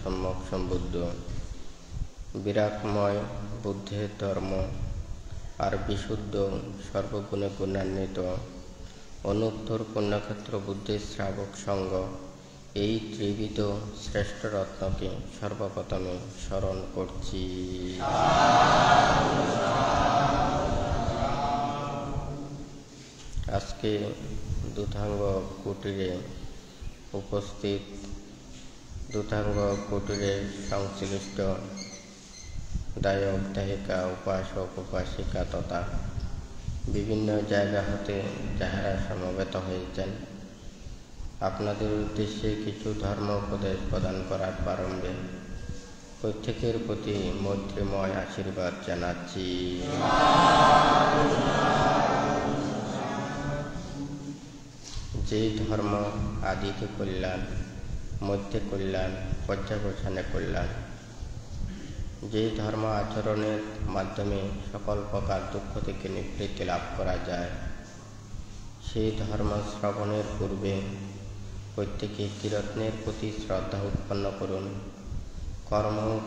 সম্যক সম্বুদ্ধ বিরাটময় বুদ্ধের ধর্ম আর বিশুদ্ধ সর্বগুণে গুণান্বিত অনুত্তর পুণ্যক্ষেত্র বুদ্ধের শ্রাবক সঙ্গ এই ত্রিবিধ শ্রেষ্ঠ রত্নকে সর্বপ্রথমে স্মরণ করছি। আজকে দুধাঙ্গ কুটিরে উপস্থিত দুধাঙ্গ কুটিরের সংশ্লিষ্ট দায়ক দায়িকা উপাসক উপাসিকা তথা বিভিন্ন জায়গা হতে যাহারা সমবেত হয়েছেন, আপনাদের উদ্দেশ্যে কিছু ধর্ম উপদেশ প্রদান করার প্রারম্ভে প্রত্যেকের প্রতি মৈত্রীময় আশীর্বাদ জানাচ্ছি। যে ধর্ম আদিতে কল্যাণ, মধ্যে কল্যাণ, পর্যাবসানে কল্যাণ, যে ধর্ম আচরণের মাধ্যমে সকল প্রকার দুঃখ থেকে নিবৃত্তি লাভ করা যায়, সেই ধর্ম শ্রবণের পূর্বে প্রত্যেকে ত্রিরত্নের প্রতি শ্রদ্ধা উৎপন্ন করুন।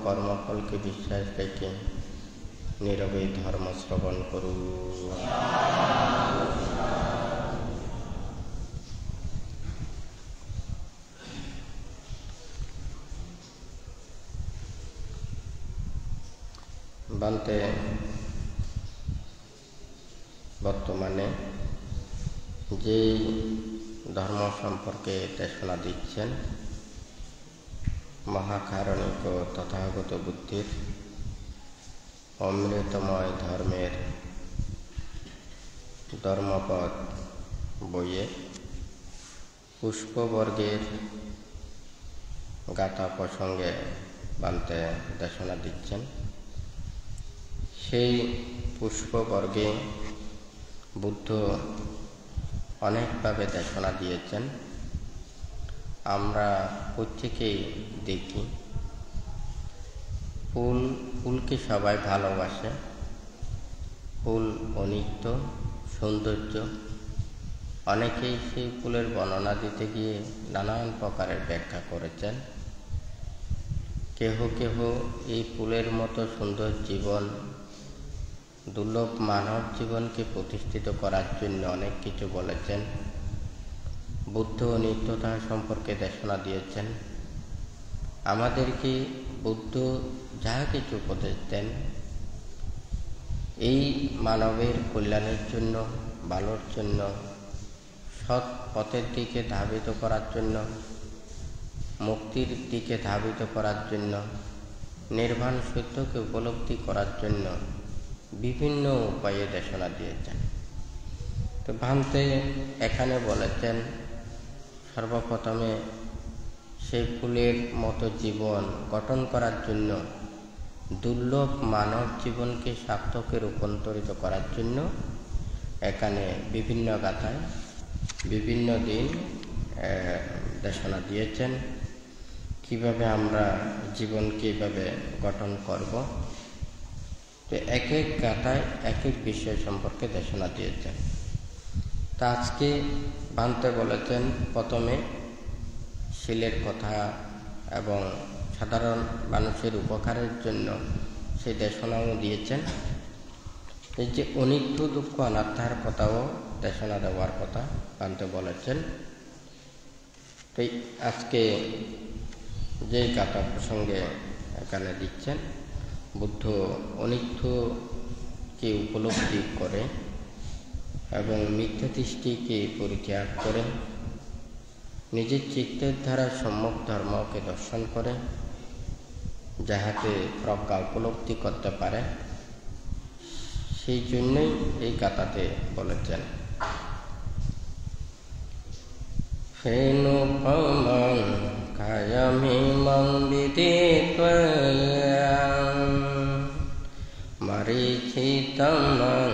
কর্মফলকে বিশ্বাস রেখে নীরবে ধর্ম শ্রবণ করুন। বান্তে বর্তমানে যে ধর্ম সম্পর্কে দেশনা দিচ্ছেন, মহাকারণিক তথাগত বুদ্ধির অমৃতময় ধর্মের ধর্মপদ বইয়ে পুষ্পবর্গের গাথা প্রসঙ্গে বান্তে দেশনা দিচ্ছেন। সেই পুষ্পবর্গে বুদ্ধ অনেকভাবে দেশনা দিয়েছেন। আমরা প্রত্যেকেই দেখি ফুলকে সবাই ভালোবাসে। ফুল অনিত্য, সৌন্দর্য। অনেকেই সেই ফুলের বর্ণনা দিতে গিয়ে নানান প্রকারের ব্যাখ্যা করেছেন। কেহ কেহ এই ফুলের মতো সুন্দর জীবন, দুর্লভ মানব জীবনকে প্রতিষ্ঠিত করার জন্য অনেক কিছু বলেছেন। বুদ্ধ নিত্যতা সম্পর্কে দেশনা দিয়েছেন। আমাদেরকে বুদ্ধ যা কিছু উপদেশ দেন, এই মানবের কল্যাণের জন্য, ভালোর জন্য, সৎ পথের দিকে ধাবিত করার জন্য, মুক্তির দিকে ধাবিত করার জন্য, নির্বাণ সত্যকে উপলব্ধি করার জন্য বিভিন্ন উপায়ে দেশনা দিয়েছেন। তো ভান্তে এখানে বলেছেন, সর্বপ্রথমে সেই ফুলের মতো জীবন গঠন করার জন্য, দুর্লভ মানব জীবনকে সার্থকে রূপান্তরিত করার জন্য এখানে বিভিন্ন গাথায় বিভিন্ন দিন দেশনা দিয়েছেন। কিভাবে আমরা জীবনকে এইভাবে গঠন করব, তো এক এক গাথায় এক এক বিষয় সম্পর্কে দেশনা দিয়েছেন। তা আজকে ভান্তে বলেছেন, প্রথমে শিলের কথা এবং সাধারণ মানুষের উপকারের জন্য সেই দেশনাও দিয়েছেন। এই যে অনিত্য দুঃখ অনাত্মার কথাও দেশনা দেওয়ার কথা ভান্তে বলেছেন। তো আজকে যে গাথা প্রসঙ্গে এখানে দিচ্ছেন, বুদ্ধ অনিত্যকে উপলব্ধি করে এবং মিথ্যা দৃষ্টিকে পরিত্যাগ করে নিজের চিত্তের দ্বারা সম্যক ধর্মকে দর্শন করে, যাহাতে প্রজ্ঞা উপলব্ধি করতে পারে, সেই জন্যই এই গাথাতে বলেছেন। ফেনুপমং কায়মিমং বিদিত্বা মরীচিতমং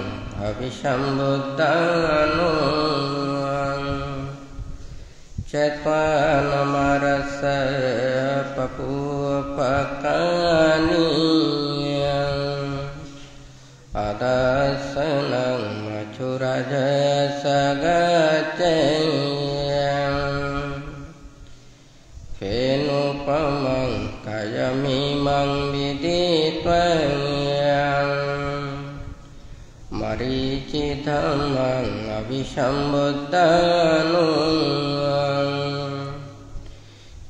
অভিসম্বুদ্ধানো চৈত্বানমরস পপুপকানি আদাসনং মথুরাজসগচে ফেনুপমং কায়মিমং বিদিত্বং মরীচিধম্মং অভিসম্বুদ্ধানুং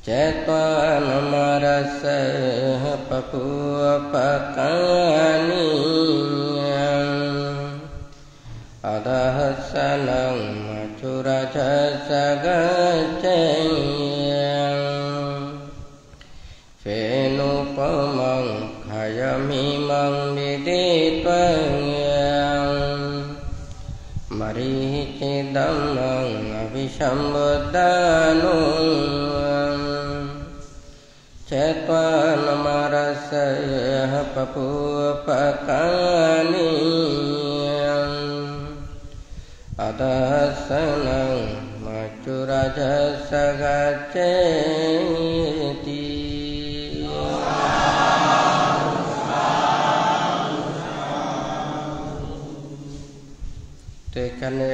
চেত্বানমরসঃ পপুপকানি অদহসনং মথুরজসগচ্ছং ফেনুপমং ক্ষয়মিমং বিদিত্বং মরীচিদম্মং অভিসম্বুদ্ধানুং চেত্বানমরসঃ পপুপকানি অদহসনং মথুরজসগচ্ছতি। তো এখানে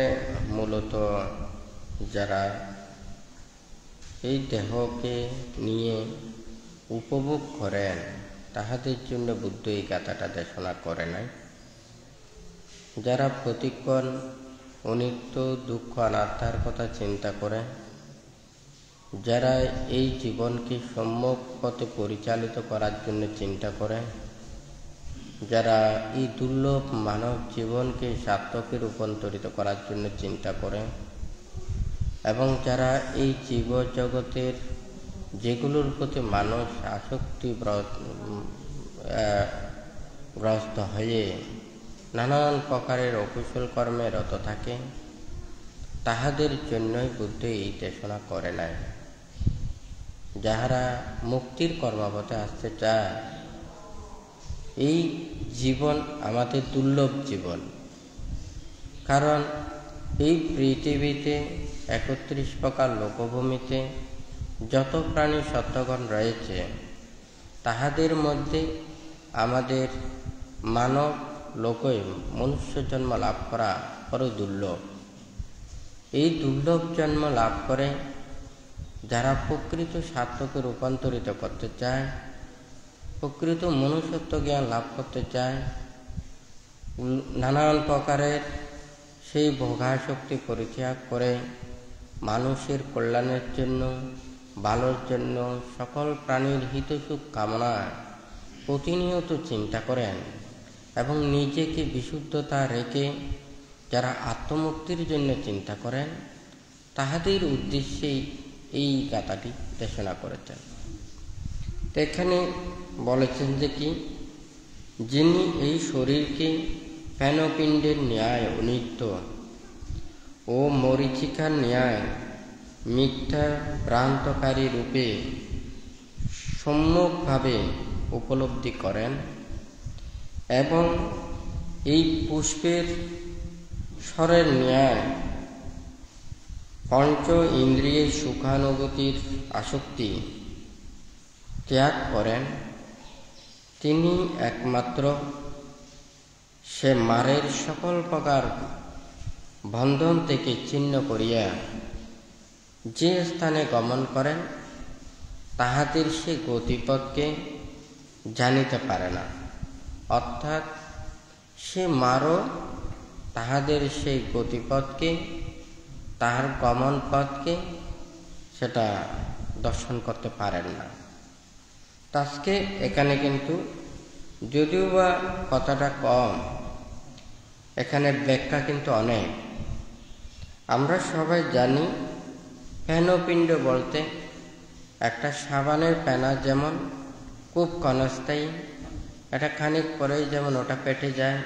মূলত যারা এই দেহকে নিয়ে উপভোগ করেন তাহাদের জন্য বুদ্ধ এই গাথাটা দেশনা করে নাই। যারা প্রতিক্ষণ অনিত্য দুঃখ অনাত্মার কথা চিন্তা করে, যারা এই জীবনকে সম্যক পথে পরিচালিত করার জন্য চিন্তা করে, যারা এই দুর্লভ মানব জীবনকে সার্থকে রূপান্তরিত করার জন্য চিন্তা করে, এবং যারা এই জীব জগতের যেগুলোর প্রতি মানুষ আসক্তিগ্রস্ত হয়ে নানান প্রকারের অকুশল কর্মে রত থাকে, তাহাদের জন্যই বুদ্ধ এই দেশনা করে নাই। যাহারা মুক্তির কর্মপথে আসতে চায়, এই জীবন আমাদের দুর্লভ জীবন, কারণ এই পৃথিবীতে ৩১ প্রকার লোকভূমিতে যত প্রাণী সত্ত্বগণ রয়েছে, তাহাদের মধ্যে আমাদের মানব লোকে মনুষ্য জন্ম লাভ করা বড় দুর্লভ। এই দুর্লভ জন্ম লাভ করে যারা প্রকৃত সার্থকে রূপান্তরিত করতে চায়, প্রকৃত মনুষ্যত্ব জ্ঞান লাভ করতে চায়, নানান প্রকারের সেই ভোগাসক্তি পরিত্যাগ করে মানুষের কল্যাণের জন্য, ভালোর জন্য, সকল প্রাণীর হিতসুখ কামনায় প্রতিনিয়ত চিন্তা করেন এবং নিজেকে বিশুদ্ধতা রেখে যারা আত্মমুক্তির জন্য চিন্তা করেন, তাহাদের উদ্দেশ্যেই এই গাথাটি দেশনা করেছেন। তো এখানে বলেছেন যে কি, যিনি এই শরীরকে ফেনপিণ্ডের ন্যায় অনিত্য ও মরীচিকার ন্যায় মিথ্যা ভ্রান্তকারী রূপে সম্যকভাবে উপলব্ধি করেন এবং এই পুষ্পের স্বরের ন্যায় পঞ্চ ইন্দ্রিয়ের সুখানুভূতির আসক্তি ত্যাগ করেন, তিনি একমাত্র সে মারের সকল প্রকার বন্ধন থেকে ছিন্ন করিয়া যে স্থানে গমন করেন, তাহাদের সে গতিপথকে জানিতে পারে না। অর্থাৎ সে মারও তাহাদের সেই গতিপথকে, তাহার গমন পথকে সেটা দর্শন করতে পারেন না। আজকে এখানে কিন্তু যদিও বা কথাটা কম, এখানে ব্যাখ্যা কিন্তু অনেক। আমরা সবাই জানি ফেনপিণ্ড বলতে একটা সাবানের ফেনা যেমন খুব ক্ষণস্থায়ী, এটা খানিক পরেই যেমন ওটা পেটে যায়,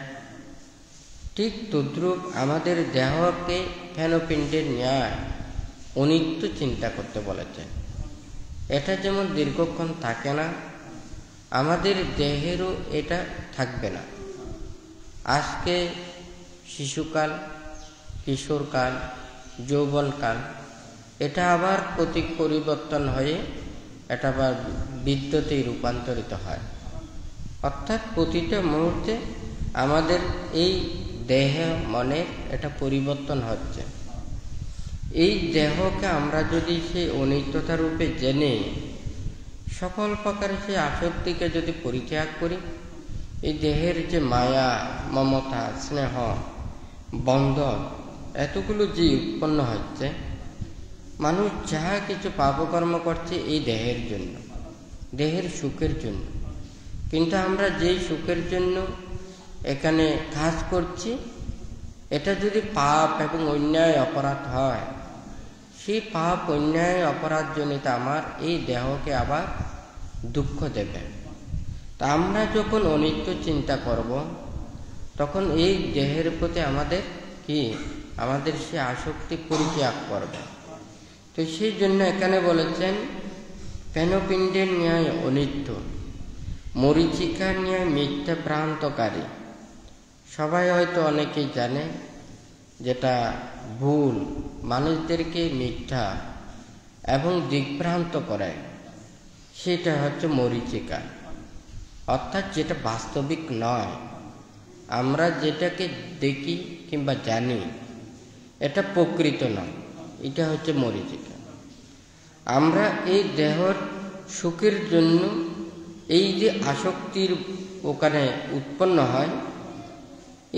ঠিক তদ্রূপ আমাদের দেহকে ফেনপিণ্ডের ন্যায় অনিত্য চিন্তা করতে বলেছেন। এটা যেমন দীর্ঘক্ষণ থাকে না, আমাদের দেহেরও এটা থাকবে না। আজকে শিশুকাল, কিশোরকাল, যৌবনকাল, এটা আবার প্রতীক পরিবর্তন হয়ে এটা আবার বৃদ্ধতেই রূপান্তরিত হয়। অর্থাৎ প্রতিটা মুহূর্তে আমাদের এই দেহ মনের এটা পরিবর্তন হচ্ছে। এই দেহকে আমরা যদি সেই অনিত্যতা রূপে জেনে সকল প্রকারের সেই আসক্তিকে যদি পরিত্যাগ করি, এই দেহের যে মায়া, মমতা, স্নেহ, বন্ধন এতগুলো যে উৎপন্ন হচ্ছে, মানুষ যাহা কিছু পাপকর্ম করছে এই দেহের জন্য, দেহের সুখের জন্য। কিন্তু আমরা যেই সুখের জন্য এখানে কাজ করছি, এটা যদি পাপ এবং অন্যায় অপরাধ হয়, সেই পাপ অন্যায় অপরাধ জনিত আমার এই দেহকে আবার দুঃখ দেবে। তা আমরা যখন অনিত্য চিন্তা করব, তখন এই দেহের প্রতি আমাদের সে আসক্তি পরিত্যাগ করবে। তো সেই জন্য এখানে বলেছেন, পেনপিণ্ডের ন্যায় অনিত্য, মরীচিকার ন্যায় মিথ্যা ভ্রান্তকারী। সবাই হয়তো অনেকেই জানে, যেটা ভুল, মানুষদেরকে মিথ্যা এবং দিগ্ভ্রান্ত করে, সেটা হচ্ছে মরীচিকা, অর্থাৎ যেটা বাস্তবিক নয়। আমরা যেটাকে দেখি কিংবা জানি এটা প্রকৃত নয়, এটা হচ্ছে মরীচিকা। আমরা এই দেহর সুখের জন্য এই যে আসক্তির ওখানে উৎপন্ন হয়,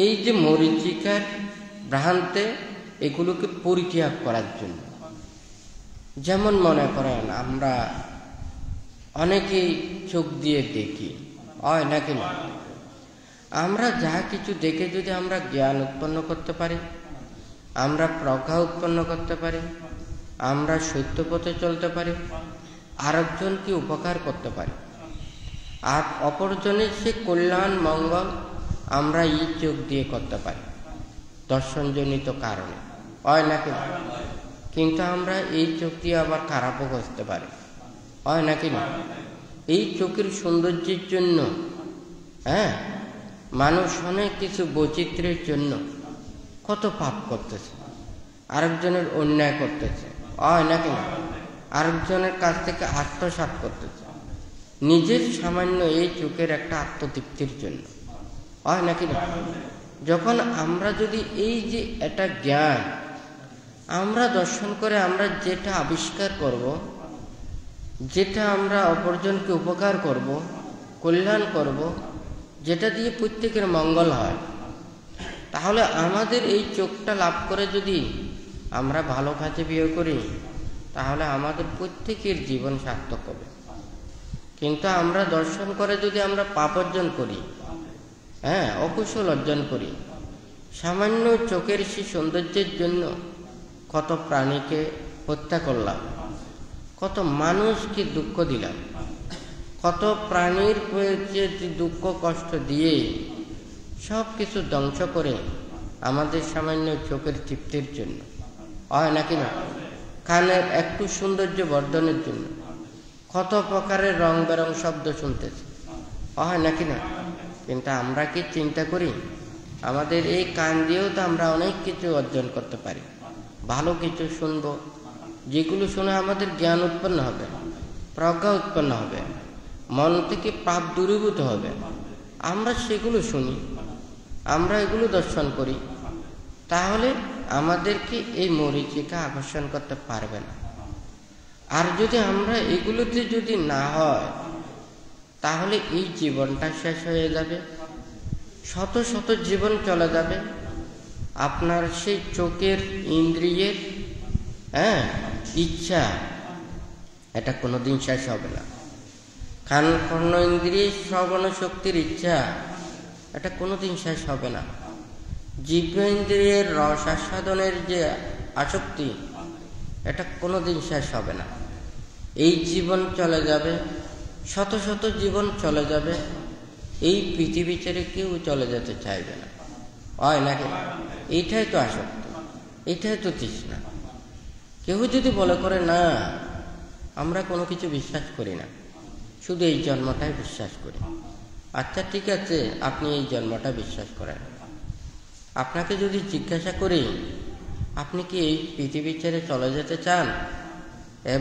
এই যে মরীচিকার ভ্রান্তে, এগুলোকে পরিত্যাগ করার জন্য। যেমন মনে করেন, আমরা অনেকেই চোখ দিয়ে দেখি, হয় নাকি না? আমরা যা কিছু দেখে যদি আমরা জ্ঞান উৎপন্ন করতে পারি, আমরা প্রজ্ঞা উৎপন্ন করতে পারি, আমরা সত্য পথে চলতে পারি, আরেকজনকে উপকার করতে পারি, আর অপরজনের সে কল্যাণ মঙ্গল আমরা এই চোখ দিয়ে করতে পারি দর্শনজনিত কারণে, হয় নাকি না? কিন্তু আমরা এই চোখ দিয়ে আবার খারাপও করতে পারি, হয় নাকি না? এই চোখের সৌন্দর্যের জন্য মানুষ অনেক কিছু বৈচিত্র্যের জন্য কত পাপ করতেছে, আরেকজনের অন্যায় করতেছে, হয় নাকি না? আরেকজনের কাছ থেকে আত্মসাৎ করতেছে, নিজের সামান্য এই চোখের একটা আত্মতৃপ্তির জন্য, হয় নাকি না? যখন আমরা যদি এই যে একটা জ্ঞান আমরা দর্শন করে আমরা যেটা আবিষ্কার করব, যেটা আমরা অপরজনকে উপকার করব, কল্যাণ করব, যেটা দিয়ে প্রত্যেকের মঙ্গল হয়, তাহলে আমাদের এই চোখটা লাভ করে যদি আমরা ভালো কাজে বিয়ে করি, তাহলে আমাদের প্রত্যেকের জীবন সার্থক হবে। কিন্তু আমরা দর্শন করে যদি আমরা পাপ অর্জন করি, অকুশল অর্জন করি, সামান্য চোখের সেই সৌন্দর্যের জন্য কত প্রাণীকে হত্যা করলাম, কত মানুষকে দুঃখ দিলাম, কত প্রাণীর দুঃখ কষ্ট দিয়ে সব কিছু ধ্বংস করে আমাদের সামান্য চোখের তৃপ্তির জন্য, হয় নাকি না? কানের একটু সৌন্দর্য বর্ধনের জন্য কত প্রকারের রং বেরং শব্দ শুনতেছে, হয় নাকি না? কিন্তু আমরা কি চিন্তা করি, আমাদের এই কান দিয়েও তো আমরা অনেক কিছু অর্জন করতে পারি, ভালো কিছু শুনবো, যেগুলো শুনে আমাদের জ্ঞান উৎপন্ন হবে, প্রজ্ঞা উৎপন্ন হবে, মন থেকে পাপ দূরীভূত হবে। আমরা সেগুলো শুনি, আমরা এগুলো দর্শন করি, তাহলে আমাদেরকে এই মরীচিকা আকর্ষণ করতে পারবে না। আর যদি আমরা এগুলোতে যদি না হয়, তাহলে এই জীবনটা শেষ হয়ে যাবে, শত শত জীবন চলে যাবে। আপনার সেই চোখের ইন্দ্রিয়ের ইচ্ছা, এটা কোনোদিন শেষ হবে না। কান কর্ণ ইন্দ্রিয় শ্রবণ শক্তির ইচ্ছা, এটা কোনোদিন শেষ হবে না। জিহ্ব ইন্দ্রিয়ের রস আস্বাদনের যে আসক্তি, এটা কোনোদিন শেষ হবে না। এই জীবন চলে যাবে, শত শত জীবন চলে যাবে, এই পৃথিবী ছেড়ে কেউ চলে যেতে চাইবে না, হয় নাকি? এইটাই তো আসক্তি, এইটাই তো তৃষ্ণা। কেউ যদি বলে করে না, আমরা কোনো কিছু বিশ্বাস করি না, শুধু এই জন্মটাই বিশ্বাস করি, আচ্ছা ঠিক আছে, আপনি এই জন্মটা বিশ্বাস করেন। আপনাকে যদি জিজ্ঞাসা করি, আপনি কি এই পৃথিবী ছেড়ে চলে যেতে চান?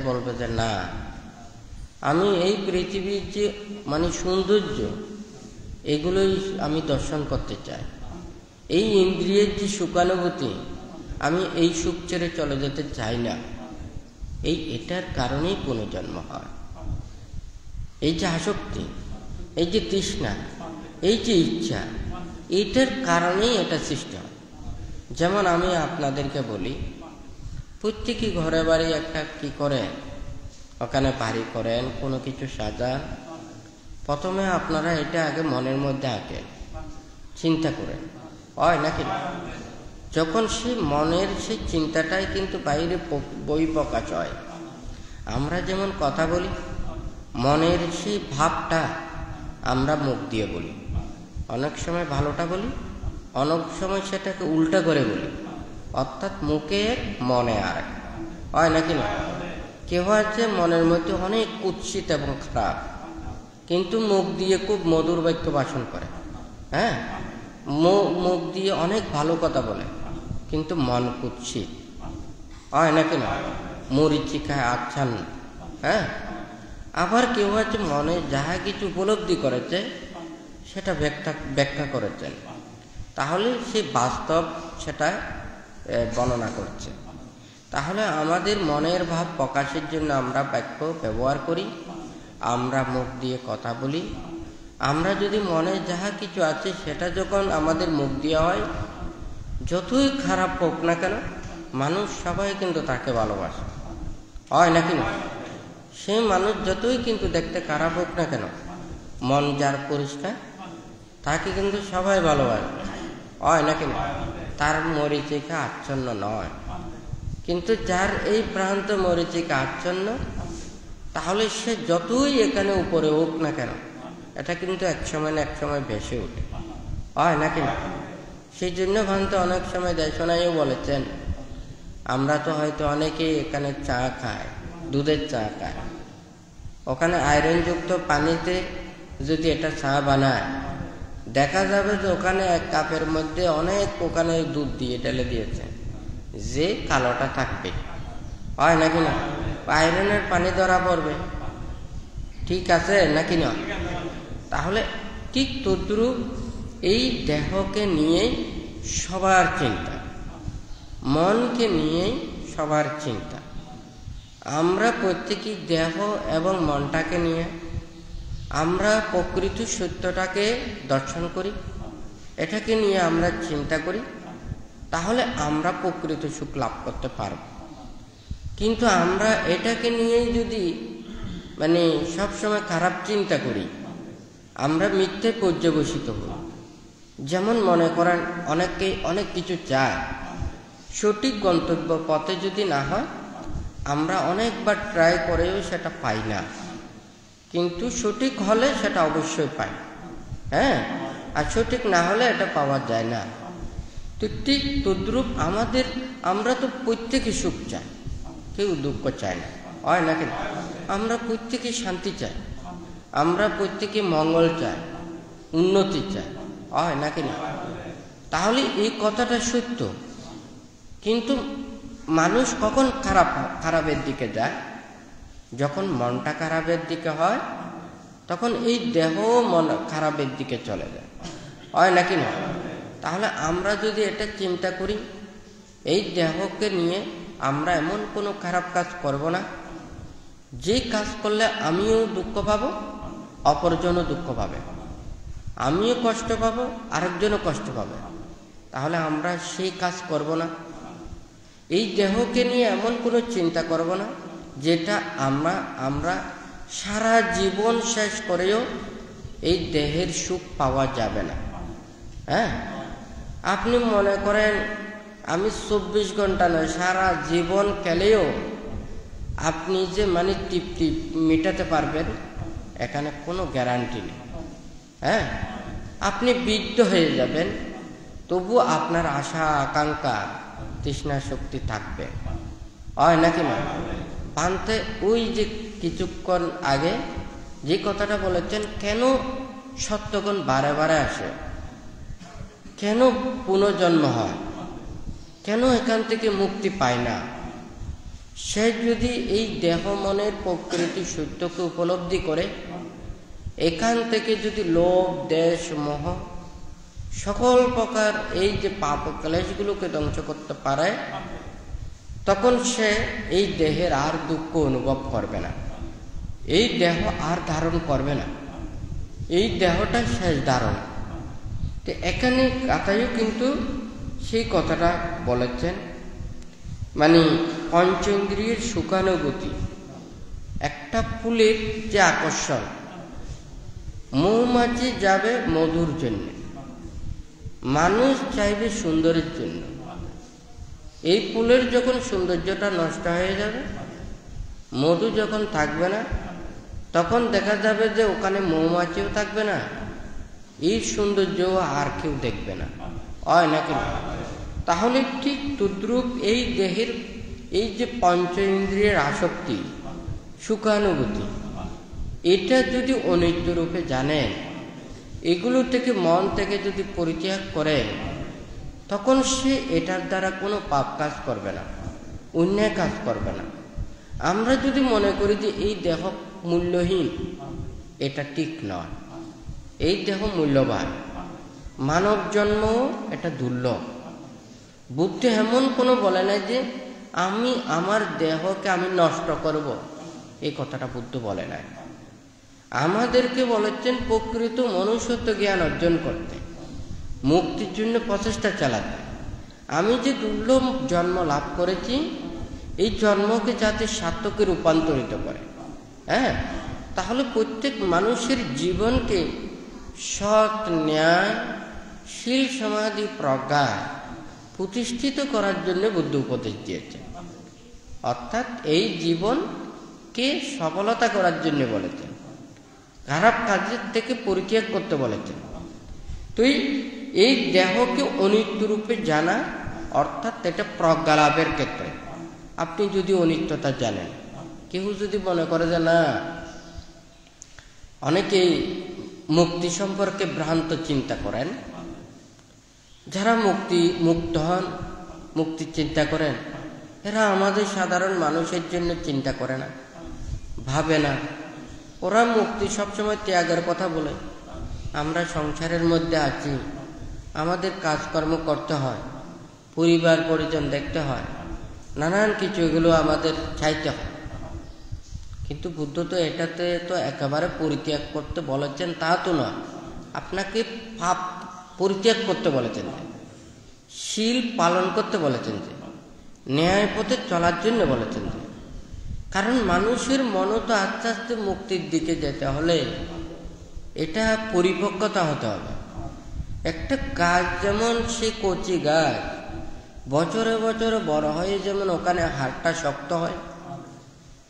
বলবে যে না, আমি এই পৃথিবীর যে সৌন্দর্য, এগুলোই আমি দর্শন করতে চাই। এই ইন্দ্রিয়ের যে সুখানুভূতি, আমি এই সুখ ছেড়ে চলে যেতে চাই না। এটার কারণেই পুনর্জন্ম হয়। এই যে আসক্তি, এই যে তৃষ্ণা, এই যে ইচ্ছা, এইটার কারণেই এটা সৃষ্টি হয়। যেমন আমি আপনাদেরকে বলি, প্রত্যেকই ঘরে বাড়ি একটা কি করে, ওখানে বাড়ি করেন, কোনো কিছু সাজান, প্রথমে আপনারা এটা আগে মনের মধ্যে আঁকেন, চিন্তা করেন, হয় নাকি না? যখন সেই মনের সেই চিন্তাটাই কিন্তু বাইরে বহিঃপ্রকাশ হয়। আমরা যেমন কথা বলি, মনের সেই ভাবটা আমরা মুখ দিয়ে বলি, অনেক সময় ভালোটা বলি, অনেক সময় সেটাকে উল্টা করে বলি, অর্থাৎ মুখে মনে আর হয় নাকি না? কেউ আছে মনের মধ্যে অনেক কুৎসিত এবং খারাপ, কিন্তু মুখ দিয়ে খুব মধুর বাক্য ভাষণ করে, হ্যাঁ, মুখ দিয়ে অনেক ভালো কথা বলে, কিন্তু মন কুৎসিত, হয় নাকি না? মরিচিকায় আচ্ছন্ন। হ্যাঁ, আবার কেউ আছে মনে যাহা কিছু উপলব্ধি করেছে সেটা ব্যাখ্যা করেছেন, তাহলে সে বাস্তব সেটা বর্ণনা করছে। তাহলে আমাদের মনের ভাব প্রকাশের জন্য আমরা বাক্য ব্যবহার করি, আমরা মুখ দিয়ে কথা বলি। আমরা যদি মনে যাহা কিছু আছে সেটা যখন আমাদের মুখ দিয়ে হয়, যতই খারাপ হোক না কেন মানুষ সবাই কিন্তু তাকে ভালোবাসে, হয় নাকি না? সেই মানুষ যতই কিন্তু দেখতে খারাপ হোক না কেন, মন যার পরিষ্কার তাকে কিন্তু সবাই ভালোবাসে, হয় নাকি না? তার মরিচিকা আচ্ছন্ন নয়। কিন্তু যার এই প্রান্ত মরিচিকা আচ্ছন্ন, তাহলে সে যতই এখানে উপরে হোক না কেন, এটা কিন্তু এক সময় না এক সময় ভেসে ওঠে, হয় নাকি না? সেই জন্য ভান্ত অনেক সময় দেশনাইও বলেছেন, আমরা তো হয়তো অনেকেই এখানে চা খায়, দুধের চা খায়, ওখানে আয়রনযুক্ত পানিতে যদি এটা চা বানায়, দেখা যাবে যে ওখানে এক কাপের মধ্যে অনেক ওখানে দুধ দিয়ে ঢেলে দিয়েছে, যে কালোটা থাকবে, হয় নাকি না? আয়রনের পানি ধরা পড়বে, ঠিক আছে নাকি না? তাহলে ঠিক তদ্রূপ এই দেহকে নিয়েই সবার চিন্তা, মনকে নিয়েই সবার চিন্তা। আমরা প্রত্যেকেই দেহ এবং মনটাকে নিয়ে আমরা প্রকৃত সত্যটাকে দর্শন করি, এটাকে নিয়ে আমরা চিন্তা করি, তাহলে আমরা প্রকৃত সুখ লাভ করতে পারব। কিন্তু আমরা এটাকে নিয়েই যদি সবসময় খারাপ চিন্তা করি, আমরা মিথ্যে পর্যবসিত হই। যেমন মনে করেন অনেকেই অনেক কিছু চায়, সঠিক গন্তব্য পথে যদি না হয়, আমরা অনেকবার ট্রাই করেও সেটা পাই না, কিন্তু সঠিক হলে সেটা অবশ্যই পাই, হ্যাঁ, আর সঠিক না হলে এটা পাওয়া যায় না। তো ঠিক তদ্রূপ আমরা তো প্রত্যেকে সুখ চাই, কেউ দুঃখ চায় না, হয় নাকি না? আমরা প্রত্যেকে শান্তি চাই, আমরা প্রত্যেকে মঙ্গল চাই, উন্নতি চাই, হয় নাকি না? তাহলে এই কথাটা সত্য। কিন্তু মানুষ কখন খারাপের দিকে যায়? যখন মনটা খারাপের দিকে হয়, তখন এই দেহ মন খারাপের দিকে চলে যায়, হয় নাকি না? তাহলে আমরা যদি এটা চিন্তা করি, এই দেহকে নিয়ে আমরা এমন কোনো খারাপ কাজ করব না, যে কাজ করলে আমিও দুঃখ পাবো, অপরজনও দুঃখ পাবে, আমিও কষ্ট পাবো, আরেকজনও কষ্ট পাবে, তাহলে আমরা সেই কাজ করব না। এই দেহকে নিয়ে এমন কোনো চিন্তা করব না যেটা আমরা সারা জীবন শেষ করেও এই দেহের সুখ পাওয়া যাবে না। হ্যাঁ, আপনি মনে করেন আমি 24 ঘন্টা নয়, সারা জীবন খেলেও আপনি যে তৃপ্তি মেটাতে পারবেন, এখানে কোনো গ্যারান্টি নেই। হ্যাঁ, আপনি বৃদ্ধ হয়ে যাবেন, তবু আপনার আশা আকাঙ্ক্ষা তৃষ্ণা শক্তি থাকবে, হয় নাকি না? পান্তে ওই যে কিছুক্ষণ আগে যে কথাটা বলেছেন, কেন সত্যগুণ বারে বারে আসে, কেন পুনর্জন্ম হয়, কেন এখান থেকে মুক্তি পায় না? সে যদি এই দেহ মনের প্রকৃতি সত্যকে উপলব্ধি করে, এখান থেকে যদি লোভ, দেশ, মোহ সকল প্রকার এই যে পাপ ক্লেশগুলোকে ধ্বংস করতে পারে, তখন সে এই দেহের আর দুঃখ অনুভব করবে না। এই দেহ আর ধারণ করবে না, এই দেহটা শেষ ধারণ। তো এখানে কথায়ও কিন্তু সেই কথাটা বলেছেন, মানে পঞ্চেন্দ্রিয়ের সুখানুভূতি, একটা ফুলের যে আকর্ষণ, মৌমাছি যাবে মধুর জন্য, মানুষ চাইবে সুন্দরের জন্য। এই ফুলের যখন সৌন্দর্যটা নষ্ট হয়ে যাবে, মধু যখন থাকবে না, তখন দেখা যাবে যে ওখানে মৌমাছিও থাকবে না, এই সৌন্দর্য আর কেউ দেখবে না, হয় নাকি? তাহলে ঠিক তদ্রূপ এই দেহের এই যে পঞ্চ ইন্দ্রিয়ের আসক্তি, সুখানুভূতি, এটা যদি অনিত্য রূপে জানেন, এগুলো থেকে মন থেকে যদি পরিত্যাগ করে, তখন সে এটার দ্বারা কোনো পাপ কাজ করবে না, অন্যায় কাজ করবে না। আমরা যদি মনে করি যে এই দেহ মূল্যহীন, এটা ঠিক নয়। এই দেহ মূল্যবান, মানব জন্ম এটা দুর্লভ। বুদ্ধ এমন কোনো বলে না যে আমি আমার দেহকে আমি নষ্ট করব, এই কথাটা বুদ্ধ বলে নাই। আমাদেরকে বলেছেন প্রকৃত মনুষ্যত্ব জ্ঞান অর্জন করতে, মুক্তির জন্য প্রচেষ্টা চালাতে। আমি যে দুর্লভ জন্ম লাভ করেছি, এই জন্মকে যাতে সার্থকে রূপান্তরিত করে, তাহলে প্রত্যেক মানুষের জীবনকে সৎ, ন্যায়, শীল, সমাধি, প্রজ্ঞা প্রতিষ্ঠিত করার জন্য বুদ্ধ উপদেশ দিয়েছে। অর্থাৎ এই জীবনকে সফলতা করার জন্য বলেছেন, খারাপ কাজের থেকে পরিত্যাগ করতে বলেছেন। তো এই দেহকে অনিত্য রূপে জানা, অর্থাৎ এটা প্রজ্ঞা লাভের ক্ষেত্রে। আপনি যদি অনিত্যতা জানেন, কেউ যদি মনে করে যে না, অনেকেই মুক্তি সম্পর্কে ভ্রান্ত চিন্তা করেন, যারা মুক্ত হন, মুক্তির চিন্তা করেন, এরা আমাদের সাধারণ মানুষের জন্য চিন্তা করে না, ভাবে না। ওরা মুক্তি সবসময় ত্যাগের কথা বলে। আমরা সংসারের মধ্যে আছি, আমাদের কাজকর্ম করতে হয়, পরিবার পরিজন দেখতে হয়, নানান কিছু এগুলো আমাদের চাইতে হয়। কিন্তু বুদ্ধ তো এটাতে তো একেবারে পরিত্যাগ করতে বলেছেন তা তো নয়, আপনাকে পাপ পরিত্যাগ করতে বলেছেন, শীল পালন করতে বলেছেন, যে ন্যায় পথে চলার জন্য বলেছেন। কারণ মানুষের মন তো আস্তে আস্তে মুক্তির দিকে যেতে হলে এটা পরিপক্কতা হতে হবে। একটা গাছ যেমন সে কচি গাছ, বছরে বছরে বড় হয়ে যেমন ওখানে হাড়টা শক্ত হয়,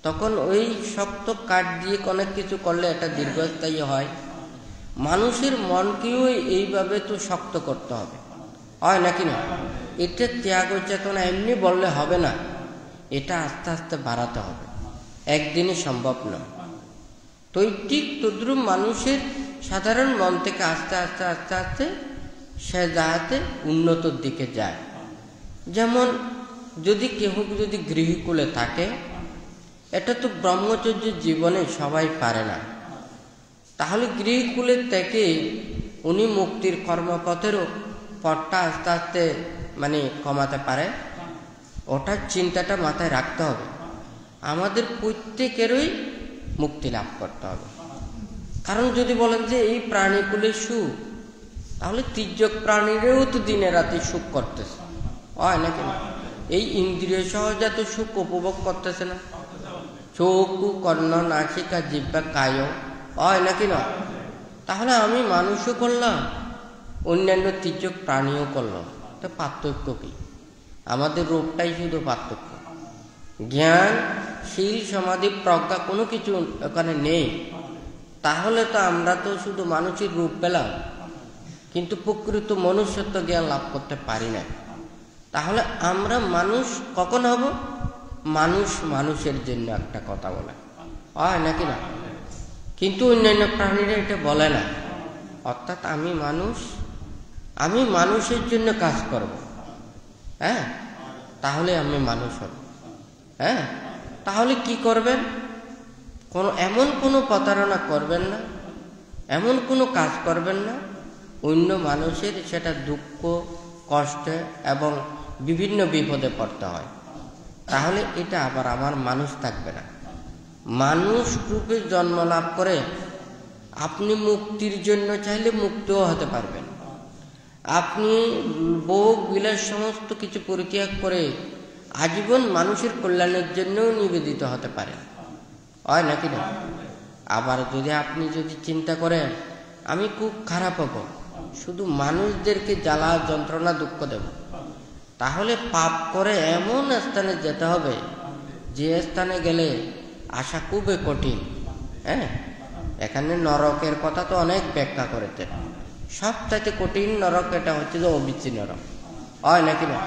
তখন ওই শক্ত কাঠ দিয়ে অনেক কিছু করলে এটা দীর্ঘস্থায়ী হয়। মানুষের মনকেও এইভাবে তো শক্ত করতে হবে, হয় নাকি না? এটা ত্যাগ চেতনা এমনি বললে হবে না, এটা আস্তে আস্তে বাড়াতে হবে, একদিনে সম্ভব নয়। তো ঠিক তদ্রুপ মানুষের সাধারণ মন থেকে আস্তে আস্তে আস্তে আস্তে সে যাতে উন্নতর দিকে যায়। যেমন যদি কেহ যদি গৃহকুলে থাকে, এটা তো ব্রহ্মচর্য জীবনে সবাই পারে না, তাহলে গৃহকুলের থেকে উনি মুক্তির কর্মপথেরও পথটা আস্তে আস্তে মানে কমাতে পারে। ওটার চিন্তাটা মাথায় রাখতে হবে, আমাদের প্রত্যেকেরই মুক্তি লাভ করতে হবে। কারণ যদি বলেন যে এই প্রাণীকুলে সুখ, তাহলে তির্যক প্রাণীরাও তো দিনে রাতে সুখ করতেছে, হয় নাকি না? এই ইন্দ্রিয় সহজাত সুখ উপভোগ করতেছে না, চোখ, কর্ণ, নাসিকা, জিহ্বা, কায়, হয় নাকি না? তাহলে আমি মানুষও করলাম, অন্যান্য তির্যক প্রাণীও করলাম, তো পার্থক্য কি? আমাদের রূপটাই শুধু পার্থক্য। জ্ঞান, শীল, সমাধি, প্রজ্ঞা কোনো কিছু ওখানে নেই। তাহলে তো আমরা তো শুধু মানুষের রূপ পেলাম, কিন্তু প্রকৃত মনুষ্যত্ব জ্ঞান লাভ করতে পারি না। তাহলে আমরা মানুষ কখন হব? মানুষ মানুষের জন্য একটা কথা বলে, হয় নাকি না? কিন্তু অন্যান্য প্রাণীরা এটা বলে না। অর্থাৎ আমি মানুষ, আমি মানুষের জন্য কাজ করব, তাহলে আমি মানুষ হব। তাহলে কি করবেন? এমন কোনো প্রতারণা করবেন না, এমন কোনো কাজ করবেন না অন্য মানুষের সেটা দুঃখ, কষ্টে এবং বিভিন্ন বিপদে পড়তে হয়। তাহলে এটা আবার আমার মানুষ থাকবে না। মানুষ রূপে জন্ম লাভ করে আপনি মুক্তির জন্য চাইলে মুক্তও হতে পারবেন। আপনি ভোগ বিলাস সমস্ত কিছু পরিত্যাগ করে আজীবন মানুষের কল্যাণের জন্যও নিবেদিত হতে পারেন, হয় নাকি না? আবার আপনি যদি চিন্তা করেন আমি খুব খারাপ হব, শুধু মানুষদেরকে জ্বালা যন্ত্রণা দুঃখ দেব, তাহলে পাপ করে এমন স্থানে যেতে হবে যে স্থানে গেলে আসা খুবই কঠিন। হ্যাঁ, এখানে নরকের কথা তো অনেক ব্যাখ্যা করেছে, সবচাইতে কঠিন নরক এটা হচ্ছে যে অবিচি নরক, হয় নাকি না?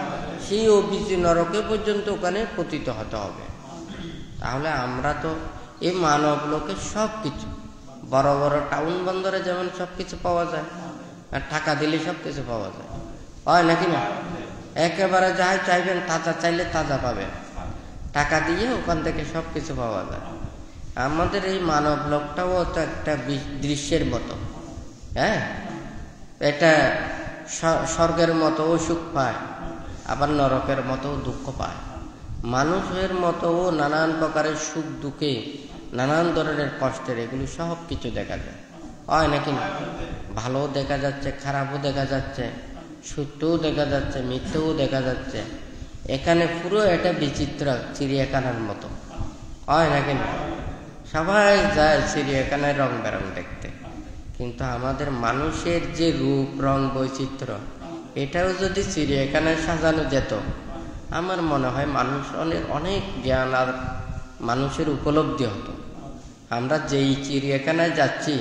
সেই অবিচি নরকে পর্যন্ত ওখানে পতিত হতে হবে। তাহলে আমরা তো এই মানব লোকে সব কিছু, বড় বড় টাউন বন্দরে যেমন সব কিছু পাওয়া যায়, আর টাকা দিলে সব কিছু পাওয়া যায়, হয় নাকি না? একেবারে যাই চাইবেন তাজা চাইলে তাজা পাবেন, টাকা দিয়ে ওখান থেকে সব কিছু পাওয়া যায়। আমাদের এই মানব লোকটাও তো একটা দৃশ্যের মতো। হ্যাঁ, এটা স্বর্গের মতো সুখ পায়, আবার নরকের মতো দুঃখ পায়। মানুষের মতো নানান প্রকারের সুখ দুঃখে, নানান ধরনের কষ্টের, এগুলো সব কিছু দেখা যায়, হয় নাকি না? ভালো দেখা যাচ্ছে, খারাপও দেখা যাচ্ছে, সত্যও দেখা যাচ্ছে, মিথ্যেও দেখা যাচ্ছে। এখানে পুরো এটা বিচিত্র চিড়িয়াখানার মতো, হয় নাকি না? সবাই যায় চিড়িয়াখানায় রং বেরং দেখতে, কিন্তু আমাদের মানুষের যে রূপ রং বৈচিত্র্য, এটাও যদি চিড়িয়াখানায় সাজানো যেত, আমার মনে হয় মানুষ অনেক জ্ঞান আর মানুষের উপলব্ধি হতো। আমরা যেই চিড়িয়াখানায় যাচ্ছি,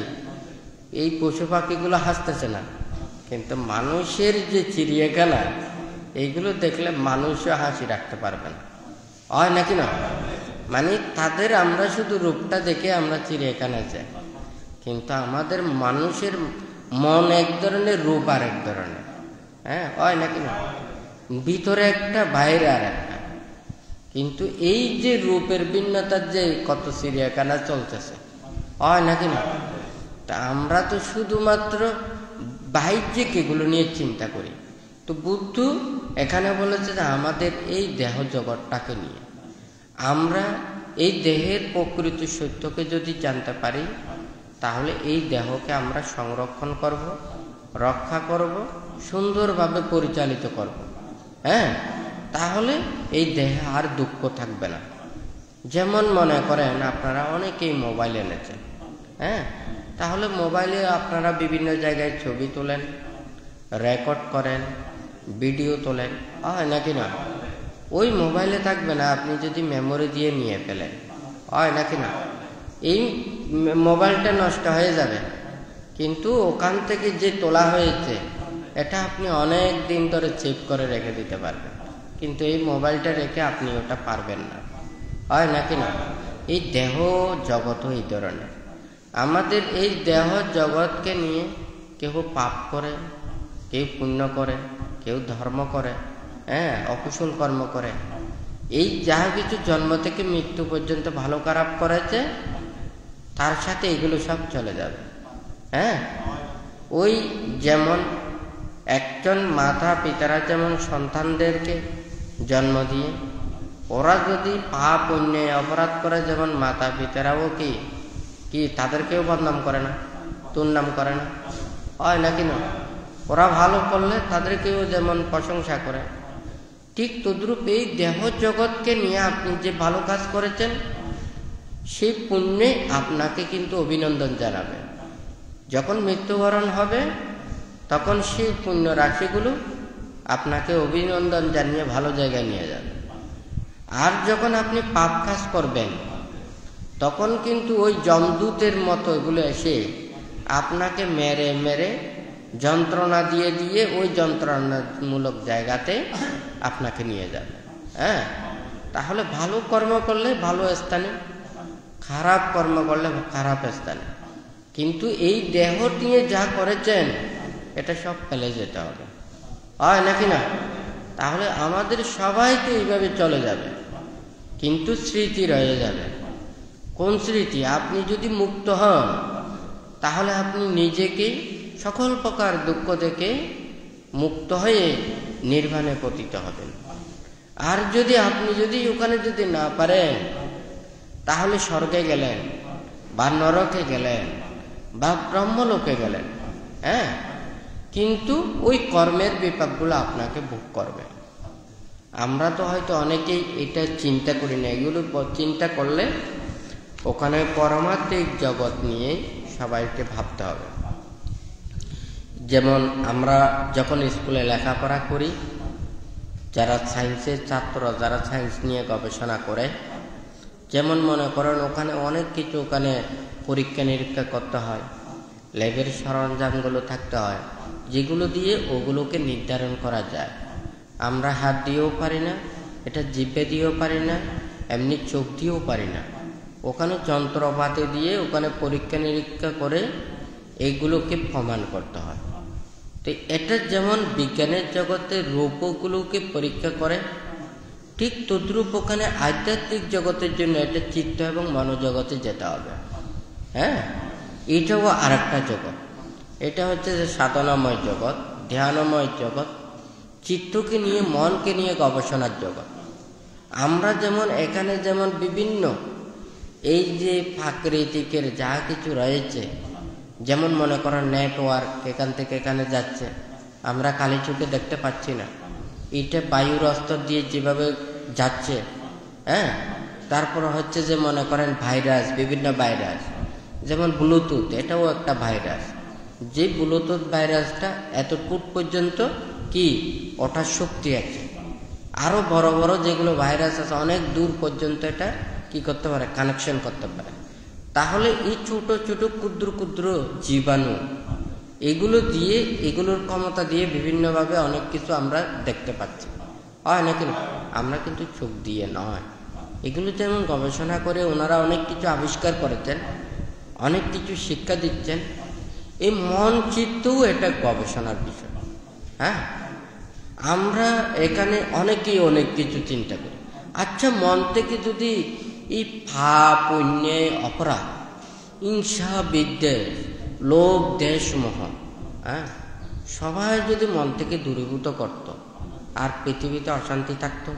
এই পশু পাখিগুলো হাসতেছে না, কিন্তু মানুষের যে চিড়িয়াখানা, এইগুলো দেখলে মানুষও হাসি রাখতে পারবে না, হয় নাকি না? মানে তাদের আমরা শুধু রূপটা দেখে আমরা চিড়িয়াখানায় যাই, কিন্তু আমাদের মানুষের মন এক ধরনের, রূপ আর এক ধরনের। হ্যাঁ, হয় নাকি না? ভিতরে একটা বাইরে আর একটা। কিন্তু এই যে রূপের ভিন্নতার যে কত চিড়িয়াখানা চলতেছে, হয় নাকি না? তা আমরা তো শুধুমাত্র বাহ্যিক এগুলো নিয়ে চিন্তা করি। তো বুদ্ধ এখানে বলেছে যে আমাদের এই দেহ জগৎটাকে নিয়ে, আমরা এই দেহের প্রকৃত সত্যকে যদি জানতে পারি, তাহলে এই দেহকে আমরা সংরক্ষণ করব, রক্ষা করব, সুন্দরভাবে পরিচালিত করব। হ্যাঁ, তাহলে এই দেহে আর দুঃখ থাকবে না। যেমন মনে করেন আপনারা অনেকেই মোবাইল এনেছেন, হ্যাঁ, তাহলে মোবাইলে আপনারা বিভিন্ন জায়গায় ছবি তোলেন, রেকর্ড করেন, ভিডিও তোলেন, হয় নাকি না? ওই মোবাইলে থাকবে না, আপনি যদি মেমোরি দিয়ে নিয়ে ফেলেন, হয় নাকি না? এই মোবাইলটা নষ্ট হয়ে যাবে, কিন্তু ওখান থেকে যে তোলা হয়েছে এটা আপনি অনেক দিন ধরে সেভ করে রেখে দিতে পারবেন, কিন্তু এই মোবাইলটা রেখে আপনি ওটা পারবেন না, হয় নাকি না? এই দেহ জগৎও এই ধরনের। আমাদের এই দেহ জগৎকে নিয়ে কেউ পাপ করে, কেউ পুণ্য করে, কেউ ধর্ম করে, হ্যাঁ, অকুশল কর্ম করে। এই যা কিছু জন্ম থেকে মৃত্যু পর্যন্ত ভালো খারাপ করেছে, তার সাথে এগুলো সব চলে যাবে। হ্যাঁ, ওই যেমন একজন মাতা পিতারা যেমন সন্তানদেরকে জন্ম দিয়ে, ওরা যদি পাপ অন্যায় অপরাধ করে, যেমন মাতা পিতারাও কি তাদেরকেও বদনাম করে না, দুর্নাম করে না, হয় নাকি না? ওরা ভালো করলে তাদেরকেও যেমন প্রশংসা করে, ঠিক তদ্রূপ এই দেহ জগৎকে নিয়ে আপনি যে ভালো কাজ করেছেন, সেই পুণ্যে আপনাকে কিন্তু অভিনন্দন জানাবে। যখন মৃত্যুবরণ হবে, তখন সেই পুণ্য রাশিগুলো আপনাকে অভিনন্দন জানিয়ে ভালো জায়গায় নিয়ে যাবে। আর যখন আপনি পাপ কাজ করবেন, তখন কিন্তু ওই যমদূতের মতো এগুলো এসে আপনাকে মেরে মেরে যন্ত্রণা দিয়ে দিয়ে ওই যন্ত্রণামূলক জায়গাতে আপনাকে নিয়ে যাবে। হ্যাঁ, তাহলে ভালো কর্ম করলে ভালো স্থানে, খারাপ কর্ম করলে খারাপ স্থানে, কিন্তু এই দেহ নিয়ে যা করেছেন এটা সব ফেলে যেতে হবে, হয় নাকি না? তাহলে আমাদের সবাই তো এইভাবে চলে যাবে, কিন্তু স্মৃতি রয়ে যাবে। কোন স্মৃতি? আপনি যদি মুক্ত হন, তাহলে আপনি নিজেকে সকল প্রকার দুঃখ থেকে মুক্ত হয়ে নির্বাণে পতিত হবেন। আর যদি আপনি ওখানে যদি না পারেন, তাহলে স্বর্গে গেলেন বা নরকে গেলেন বা ব্রহ্মলোকে গেলেন, হ্যাঁ, কিন্তু ওই কর্মের বিপাকগুলো আপনাকে ভোগ করবে। আমরা তো হয়তো অনেকেই এটা চিন্তা করি না। এগুলো চিন্তা করলে ওখানে পরমাত্মিক জগৎ নিয়ে সবাইকে ভাবতে হবে। যেমন আমরা যখন স্কুলে লেখাপড়া করি, যারা সায়েন্সের ছাত্র, যারা সায়েন্স নিয়ে গবেষণা করে, যেমন মনে করেন ওখানে অনেক কিছু, ওখানে পরীক্ষা নিরীক্ষা করতে হয়, ল্যাবের সরঞ্জামগুলো থাকতে হয়, যেগুলো দিয়ে ওগুলোকে নির্ধারণ করা যায়। আমরা হাত দিয়েও পারি না, এটা জিভে দিয়েও পারি না, এমনি চোখ দিয়েও পারি না। ওখানে যন্ত্রপাতি দিয়ে ওখানে পরীক্ষা নিরীক্ষা করে এইগুলোকে প্রমাণ করতে হয়। তো এটা যেমন বিজ্ঞানের জগতে রূপগুলোকে পরীক্ষা করে, ঠিক তদ্রূপ ওখানে আধ্যাত্মিক জগতের জন্য এটা চিত্ত এবং মনোজগতে যেতে হবে। হ্যাঁ, এটাও আর একটা জগৎ। এটা হচ্ছে যে সাধনাময় জগৎ, ধ্যানময় জগৎ, চিত্তকে নিয়ে, মনকে নিয়ে গবেষণার জগৎ। আমরা যেমন এখানে যেমন বিভিন্ন এই যে প্রাকৃতিকের যা কিছু রয়েছে, যেমন মনে করেন নেটওয়ার্ক এখান থেকে এখানে যাচ্ছে, আমরা খালি চোখে দেখতে পাচ্ছি না। এটা বায়ুর স্তর দিয়ে যেভাবে যাচ্ছে, হ্যাঁ, তারপর হচ্ছে যে মনে করেন ভাইরাস, বিভিন্ন ভাইরাস, যেমন ব্লুটুথ, এটাও একটা ভাইরাস। যে ব্লুটুথ ভাইরাসটা এতটুকু পর্যন্ত কি ওঠার শক্তি আছে, আরো বড় বড় যেগুলো ভাইরাস আছে অনেক দূর পর্যন্ত এটা কি করতে পারে, কানেকশন করতে পারে। তাহলে এই ছোট ছোট ক্ষুদ্র ক্ষুদ্র জীবাণু, এগুলো দিয়ে, এগুলোর ক্ষমতা দিয়ে বিভিন্নভাবে অনেক কিছু আমরা দেখতে পাচ্ছি, হয় নাকি? আমরা কিন্তু চোখ দিয়ে নয়। এগুলো যেমন গবেষণা করে ওনারা অনেক কিছু আবিষ্কার করেছেন, অনেক কিছু শিক্ষা দিচ্ছেন। এই মন চিত্তও এটা গবেষণার বিষয়। হ্যাঁ, আমরা এখানে অনেকেই অনেক কিছু চিন্তা করি। আচ্ছা, মন থেকে যদি এই পাপ, অন্যায়, অপরাধ, হিংসা, বিদ্বেষ, লোভ, দেশ, মোহ, হ্যাঁ, সবাই যদি মন থেকে দূরীভূত করত, আর পৃথিবীতে অশান্তি থাকতো,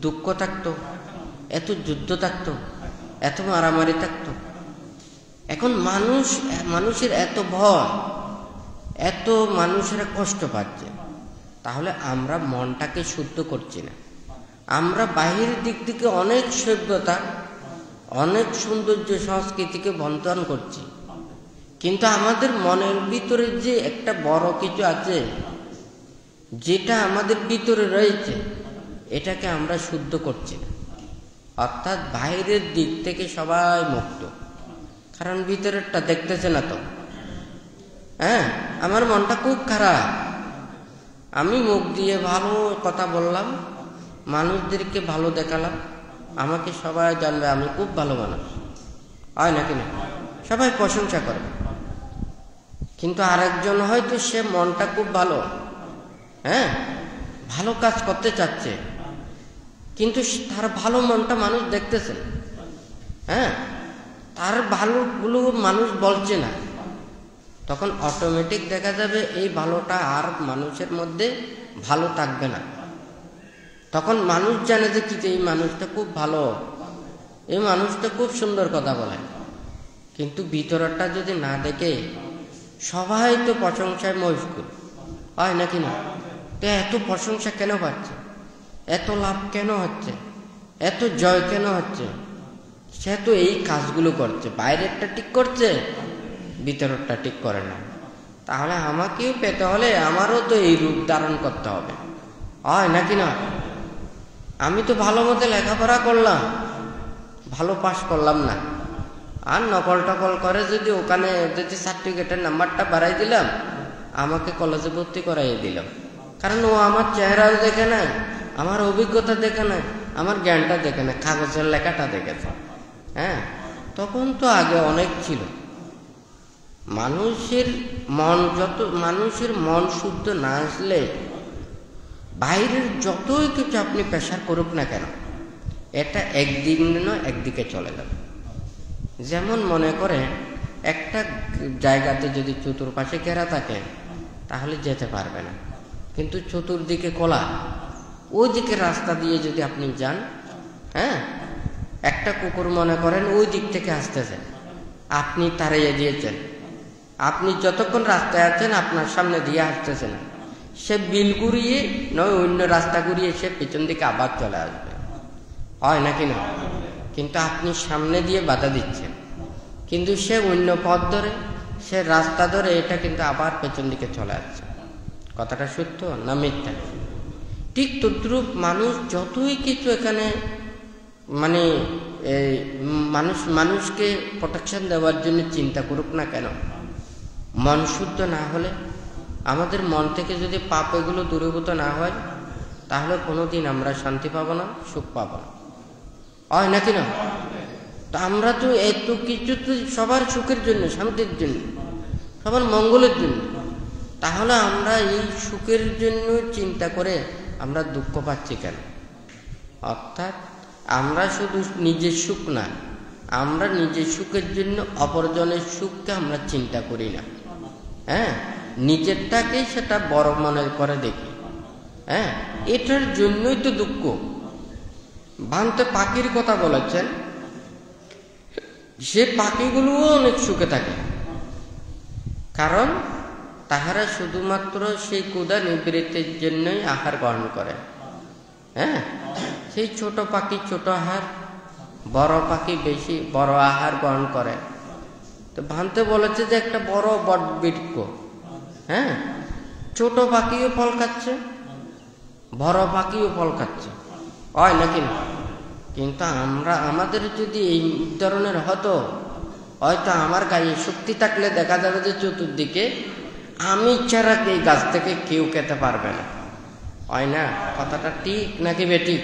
দুঃখ থাকতো, এত যুদ্ধ থাকতো, এত মারামারি থাকতো। এখন মানুষের এত ভয়, এত মানুষেরা কষ্ট পাচ্ছে, তাহলে আমরা মনটাকে শুদ্ধ করছি না। আমরা বাহিরের দিক থেকে অনেক সভ্যতা, অনেক সৌন্দর্য, সংস্কৃতিকে বন্টন করছি, কিন্তু আমাদের মনের ভিতরে যে একটা বড় কিছু আছে, যেটা আমাদের ভিতরে রয়েছে, এটাকে আমরা শুদ্ধ করছি না। অর্থাৎ বাইরের দিক থেকে সবাই মুক্ত, কারণ ভিতরেরটা দেখতেছে না তো। হ্যাঁ, আমার মনটা খুব খারাপ, আমি মুখ দিয়ে ভালো কথা বললাম, মানুষদেরকে ভালো দেখালাম, আমাকে সবাই জানবে আমি খুব ভালো মানুষ, হয় নাকি না? সবাই প্রশংসা করবে। কিন্তু আরেকজন হয়তো সে মনটা খুব ভালো, হ্যাঁ, ভালো কাজ করতে চাচ্ছে, কিন্তু তার ভালো মনটা মানুষ দেখতেছে, হ্যাঁ, তার ভালোগুলো মানুষ বলছে না। তখন অটোমেটিক দেখা যাবে এই ভালোটা আর মানুষের মধ্যে ভালো থাকবে না। তখন মানুষ জানে যে কি, এই মানুষটা খুব ভালো, এই মানুষটা খুব সুন্দর কথা বলে, কিন্তু ভিতরটা যদি না দেখে, সবাই তো প্রশংসায় মশগুল, হয় নাকি না? তো এত প্রশংসা কেন পাচ্ছে, এত লাভ কেন হচ্ছে, এত জয় কেন হচ্ছে? সে তো এই কাজগুলো করছে, বাইরেরটা ঠিক করছে, ভিতরটা ঠিক করে না। তাহলে আমাকেও পেতে হলে আমারও তো এই রূপ ধারণ করতে হবে, হয় নাকি না? আমি তো ভালো মতো লেখাপড়া করলাম, ভালো পাস করলাম না, আর নকল টকল করে যদি ওখানে যদি সার্টিফিকেটের নাম্বারটা বাড়াই দিলাম, আমাকে কলেজে ভর্তি করাইয়ে দিলাম, কারণ ও আমার চেহারাও দেখে নাই, আমার অভিজ্ঞতা দেখে নাই, আমার জ্ঞানটা দেখে নাই, কাগজের লেখাটা দেখেছে। হ্যাঁ, তখন তো আগে অনেক ছিল। মানুষের মন শুদ্ধ না আসলে বাইরের যতই কিছু আপনি প্রেশার করুক না কেন, এটা একদিন নয় একদিকে চলে যাবে। যেমন মনে করে একটা জায়গাতে যদি চতুর্পাশে ঘেরা থাকে তাহলে যেতে পারবে না, কিন্তু চতুর্দিকে খোলা, ওই দিকে রাস্তা দিয়ে যদি আপনি যান, হ্যাঁ, একটা কুকুর মনে করেন ওই দিক থেকে আসতেছে, আপনি তাড়িয়ে দিয়েছেন, আপনি যতক্ষণ রাস্তায় আছেন আপনার সামনে দিয়ে আসতেছে না, সে বিল ঘুরিয়ে নয় অন্য রাস্তা ঘুরিয়ে সে পেছন দিকে আবার চলে আসবে, হয় নাকি না? কিন্তু আপনি সামনে দিয়ে বাধা দিচ্ছেন, কিন্তু সে অন্য পথ ধরে, সে রাস্তা ধরে, এটা কিন্তু আবার পেছন দিকে চলে আসছে। কথাটা সত্য না মিথ্যা? ঠিক তদ্রূপ মানুষ যতই কিছু এখানে মানে মানুষকে প্রোটেকশন দেওয়ার জন্য চিন্তা করুক না কেন, মন শুদ্ধ না হলে, আমাদের মন থেকে যদি পাপ এগুলো দূরীভূত না হয়, তাহলে কোনোদিন আমরা শান্তি পাবো না, সুখ পাবো না, হয় নাকি না? তা আমরা তো এত কিছু তো সবার সুখের জন্য, শান্তির জন্য, সবার মঙ্গলের জন্য, তাহলে আমরা এই সুখের জন্য চিন্তা করে আমরা দুঃখ পাচ্ছি কেন? অর্থাৎ আমরা শুধু নিজের সুখ না, আমরা নিজের সুখের জন্য অপরজনের সুখকে আমরা চিন্তা করি না। হ্যাঁ, নিজেরটাকেই সেটা বড় মনে করে দেখি। হ্যাঁ, এটার জন্যই তো দুঃখ। ভান্তে পাখির কথা বলেছেন, সে পাখিগুলোও অনেক সুখে থাকে, কারণ তাহারা শুধুমাত্র সেই ক্ষুধা নিবৃত্তির জন্যই আহার গ্রহণ করে। হ্যাঁ, সেই ছোট পাখি ছোট আহার, বড় পাখি বেশি বড় আহার গ্রহণ করে। তো ভান্তে বলেছে যে একটা বড় বট বৃক্ষ, হ্যাঁ, ছোট পাখিও ফল খাচ্ছে, বড় পাখিও ফল খাচ্ছে, হয় নাকি না? কিন্তু আমাদের যদি এই ধরনের হতো, হয়তো আমার গায়ে শক্তি থাকলে দেখা যাবে যে চতুর্দিকে আমি ছাড়া এই গাছ থেকে কেউ খেতে পারবে না, হয় না? কথাটা ঠিক নাকি বেঠিক?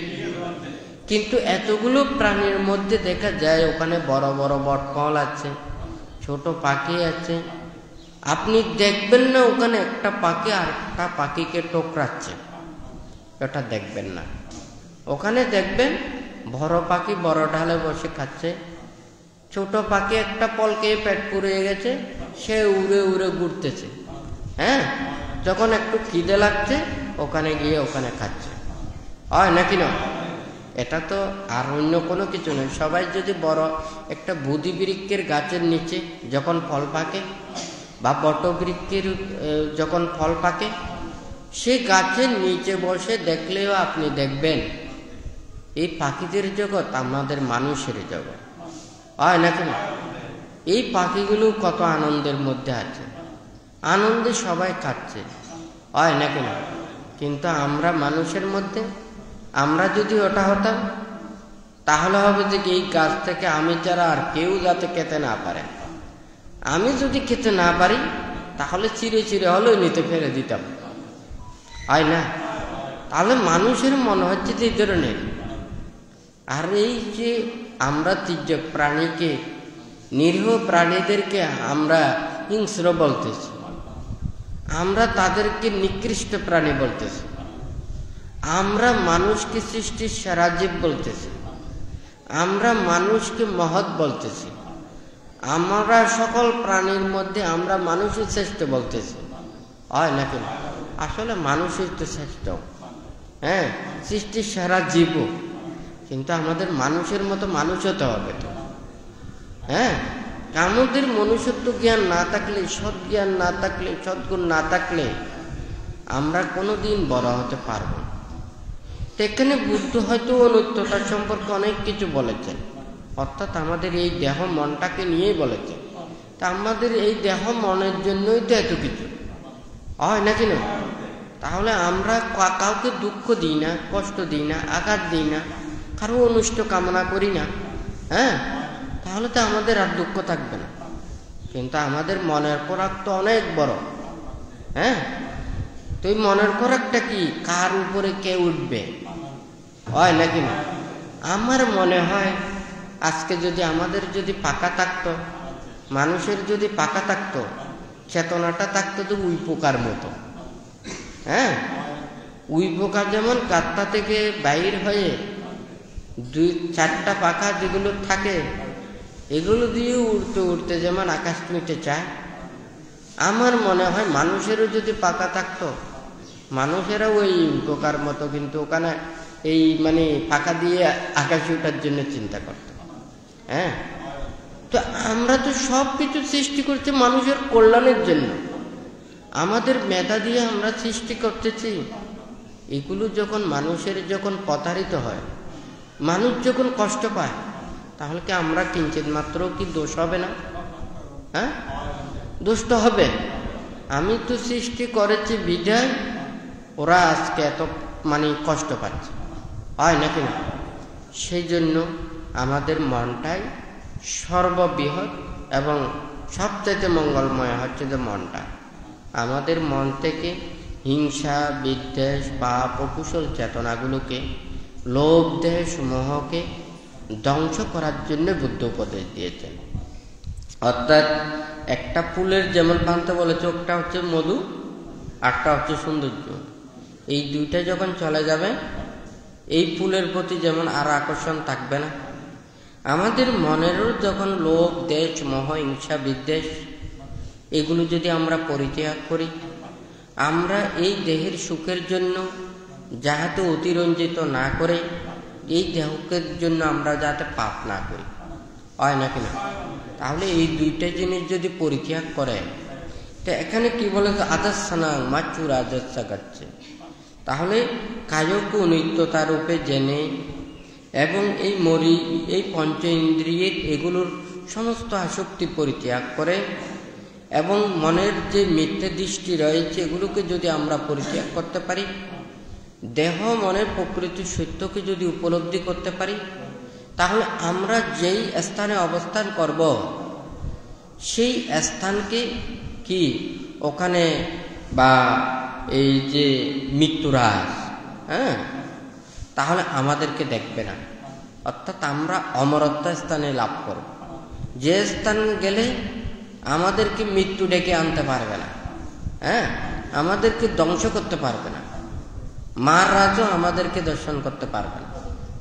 কিন্তু এতগুলো প্রাণীর মধ্যে দেখা যায় ওখানে বড় বড় বটফল আছে, ছোট পাখি আছে, আপনি দেখবেন না ওখানে একটা পাখি আর একটা পাখিকে টোকরাচ্ছে, ওটা দেখবেন না। ওখানে দেখবেন বড় পাখি বড় ঢালে বসে খাচ্ছে, ছোট পাখি একটা ফল খেয়ে পেট পুড়ে গেছে, সে উড়ে উড়ে ঘুরতেছে। হ্যাঁ, যখন একটু খিদে লাগছে ওখানে গিয়ে ওখানে খাচ্ছে, হয় নাকি না? এটা তো আর অন্য কোনো কিছু নয়। সবাই যদি বড় একটা বুধি বৃক্ষের গাছের নিচে যখন ফল পাকে, বা বট বৃক্ষের যখন ফল পাকে, সেই গাছের নিচে বসে দেখলেও আপনি দেখবেন এই পাখিদের জগৎ আমাদের মানুষের জগৎ, হয় নাকি না? এই পাখিগুলো কত আনন্দের মধ্যে আছে, আনন্দে সবাই খাচ্ছে, হয় নাকি না? কিন্তু আমরা মানুষের মধ্যে, আমরা যদি ওটা হতাম, তাহলে হবে যে এই গাছ থেকে আমি ছাড়া আর কেউ যাতে খেতে না পারে। আমি যদি খেতে না পারি তাহলে চিরে চিরে হলেও নিতে ফেলে দিতাম, হয় না? তাহলে মানুষের মনে হচ্ছে যে এই ধরনের। আর এই যে আমরা তির্যক প্রাণীকে, নিরীহ প্রাণীদেরকে আমরা হিংস্র বলতেছি, আমরা তাদেরকে নিকৃষ্ট প্রাণী বলতেছি, আমরা মানুষকে সৃষ্টির সেরা জীব বলতেছি, আমরা মানুষকে মহৎ বলতেছি, আমরা সকল প্রাণীর মধ্যে আমরা মানুষই শ্রেষ্ঠ বলতেছি, হয় নাকি? আসলে মানুষই তো শ্রেষ্ঠ। হ্যাঁ, সৃষ্টির সেরা জীব, কিন্তু আমাদের মানুষের মতো মানুষ হতে হবে তো। হ্যাঁ, আমাদের মনুষ্যত্ব জ্ঞান না থাকলে, সৎ জ্ঞান না থাকলে, সদ্গুণ না থাকলে আমরা কোনোদিন বড় হতে পারবো না। এখানে বুদ্ধ হয়তো অনিত্যতা সম্পর্কে অনেক কিছু বলেছেন, অর্থাৎ আমাদের এই দেহ মনটাকে নিয়েই বলেছেন। তা আমাদের এই দেহ মনের জন্যই তো এত কিছু, হয় নাকি না? তাহলে আমরা কাউকে দুঃখ দিই না, কষ্ট দিই না, আঘাত দিই না, কারো অনিষ্ট কামনা করি না। হ্যাঁ, তাহলে তো আমাদের আর দুঃখ থাকবে না। কিন্তু আমাদের মনের খোরাক তো অনেক বড়। হ্যাঁ, তো এই মনের খোরাকটা কি? কার উপরে কে উঠবে, হয় নাকি না? আমার মনে হয় আজকে যদি আমাদের যদি পাকা থাকতো, মানুষের যদি পাকা থাকতো, চেতনাটা থাকতো তো উই পোকার মতো। হ্যাঁ, উই পোকা যেমন গাত্তা থেকে বাইর হয়ে 2-4টা পাখা যেগুলো থাকে, এগুলো দিয়ে উড়তে উড়তে যেমন আকাশ মিটে চায়, আমার মনে হয় মানুষেরও যদি পাকা থাকতো, মানুষেরা ওই পোকার মতো কিন্তু ওখানে এই মানে পাখা দিয়ে আকাশে ওঠার জন্য চিন্তা করত। হ্যাঁ, তো আমরা তো সব কিছু সৃষ্টি করছি মানুষের কল্যাণের জন্য। আমাদের মেধা দিয়ে আমরা সৃষ্টি করতেছি। এগুলো যখন মানুষের যখন প্রতারিত হয়, মানুষ যখন কষ্ট পায়, তাহলে কি আমরা কিঞ্চিত মাত্র কি দোষ হবে না? হ্যাঁ, দোষ তো হবে। আমি তো সৃষ্টি করেছি বিধায় ওরা আজকে এত মানে কষ্ট পাচ্ছে, হয় নাকি না? সেই জন্য আমাদের মনটাই সর্ববৃহৎ এবং সবচেয়ে মঙ্গলময় হচ্ছে যে মনটা। আমাদের মন থেকে হিংসা, বিদ্বেষ, পাপ, অকুশল চেতনাগুলোকে, লোভ, দেশ, মোহকে ধ্বংস করার জন্য বুদ্ধ উপদেশ দিয়েছেন। অর্থাৎ একটা ফুলের যেমন পান্তা বলেছে, একটা হচ্ছে মধু, আরটা হচ্ছে সৌন্দর্য। এই দুইটা যখন চলে যাবে, এই ফুলের প্রতি যেমন আর আকর্ষণ থাকবে না। আমাদের মনেরও যখন লোভ, দেশ, মোহ, হিংসা, বিদ্বেষ এগুলো যদি আমরা পরিত্যাগ করি, আমরা এই দেহের সুখের জন্য যাহাতে অতিরঞ্জিত না করে, এই দেহকের জন্য আমরা যাতে পাপ না করি, হয় নাকি না? তাহলে এই দুইটা জিনিস যদি পরিত্যাগ করে, তো এখানে কি বলে আদাসানা মাচুর আদাসা গাচ্ছে, তাহলে কায়ক নিত্যতা রূপে জেনে এবং এই পঞ্চ ইন্দ্রিয়ের এগুলোর সমস্ত আসক্তি পরিত্যাগ করে এবং মনের যে মিথ্যে দৃষ্টি রয়েছে এগুলোকে যদি আমরা পরিত্যাগ করতে পারি, দেহ মনের প্রকৃতি সত্যকে যদি উপলব্ধি করতে পারি, তাহলে আমরা যেই স্থানে অবস্থান করব সেই স্থানকে কি ওখানে বা এই যে মৃত্যুরাজ, হ্যাঁ, তাহলে আমাদেরকে দেখবে না। অর্থাৎ আমরা অমরত্ব স্থানে লাভ করব, যে স্থানে গেলে আমাদেরকে মৃত্যু ডেকে আনতে পারবে না, হ্যাঁ, আমাদেরকে ধ্বংস করতে পারবে না, মার রাজও আমাদেরকে দর্শন করতে পারবে না।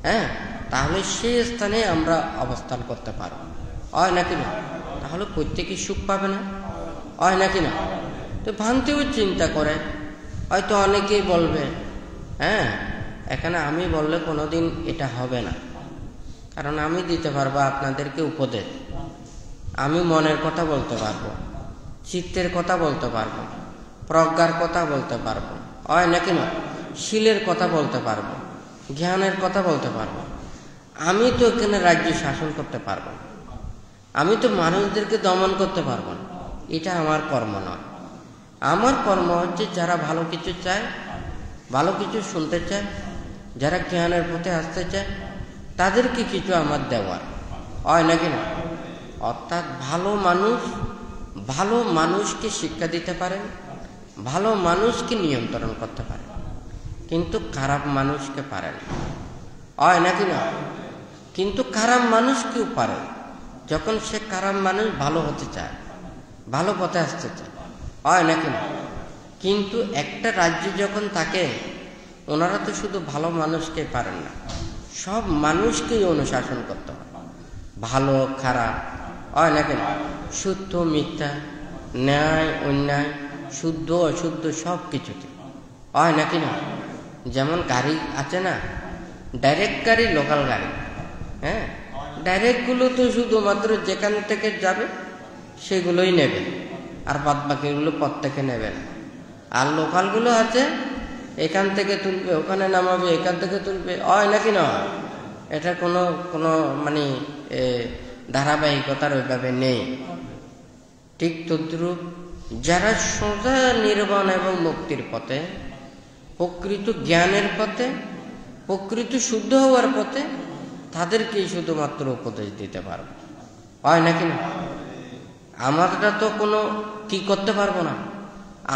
হ্যাঁ, তাহলে সেই স্থানে আমরা অবস্থান করতে পারবো, হয় নাকি না? তাহলে প্রত্যেকে সুখ পাবে না, হয় নাকি না? তো ভ্রান্তিও চিন্তা করে, হয়তো অনেকেই বলবে, হ্যাঁ, এখানে আমি বললে কোনোদিন এটা হবে না, কারণ আমি দিতে পারবো আপনাদেরকে উপদেশ, আমি মনের কথা বলতে পারবো, চিত্তের কথা বলতে পারবো, প্রজ্ঞার কথা বলতে পারবো, হয় নাকি না? শীলের কথা বলতে পারবো, জ্ঞানের কথা বলতে পারবো। আমি তো এখানে রাজ্য শাসন করতে পারবো না, আমি তো মানুষদেরকে দমন করতে পারবো না, এটা আমার কর্ম নয়। আমার কর্ম হচ্ছে যারা ভালো কিছু চায়, ভালো কিছু শুনতে চায়, যারা জ্ঞানের পথে আসতে চায়, তাদেরকে কিছু আমার দেওয়ার, হয় নাকি না? অর্থাৎ ভালো মানুষকে শিক্ষা দিতে পারেন, ভালো মানুষকে নিয়ন্ত্রণ করতে পারেন, কিন্তু খারাপ মানুষকে পারেন, হয় নাকি না? কিন্তু খারাপ মানুষকেও পারে, যখন সে খারাপ মানুষ ভালো হতে চায়, ভালো পথে আসতে চায়, হয় নাকি না? কিন্তু একটা রাজ্যে যখন থাকে, ওনারা তো শুধু ভালো মানুষকে পারেন না, সব মানুষকেই অনুশাসন করতে হয়, ভালো খারাপ, হয় নাকি না? শুদ্ধ মিথ্যা, ন্যায় অন্যায়, শুদ্ধ অশুদ্ধ সব কিছুতে, হয় নাকি না? যেমন গাড়ি আছে না, ডাইরেক্ট গাড়ি, লোকাল গাড়ি, হ্যাঁ, ডাইরেক্টগুলো তো শুধুমাত্র যেখান থেকে যাবে সেগুলোই নেবে, আর বাদ বাকিগুলো পথ থেকে নেবে না। আর লোকালগুলো আছে, এখান থেকে তুলবে, ওখানে নামাবে, এখান থেকে তুলবে, হয় নাকি না? এটা কোনো মানে ধারাবাহিকতার ওইভাবে নেই। ঠিক তদ্রূপ যারা সোজা নির্বাণ এবং মুক্তির পথে, প্রকৃত জ্ঞানের পথে, প্রকৃত শুদ্ধ হওয়ার পথে, তাদেরকেই শুধুমাত্র উপদেশ দিতে পারবো, হয় নাকি না? আমরা তো কোনো কি করতে পারবো না,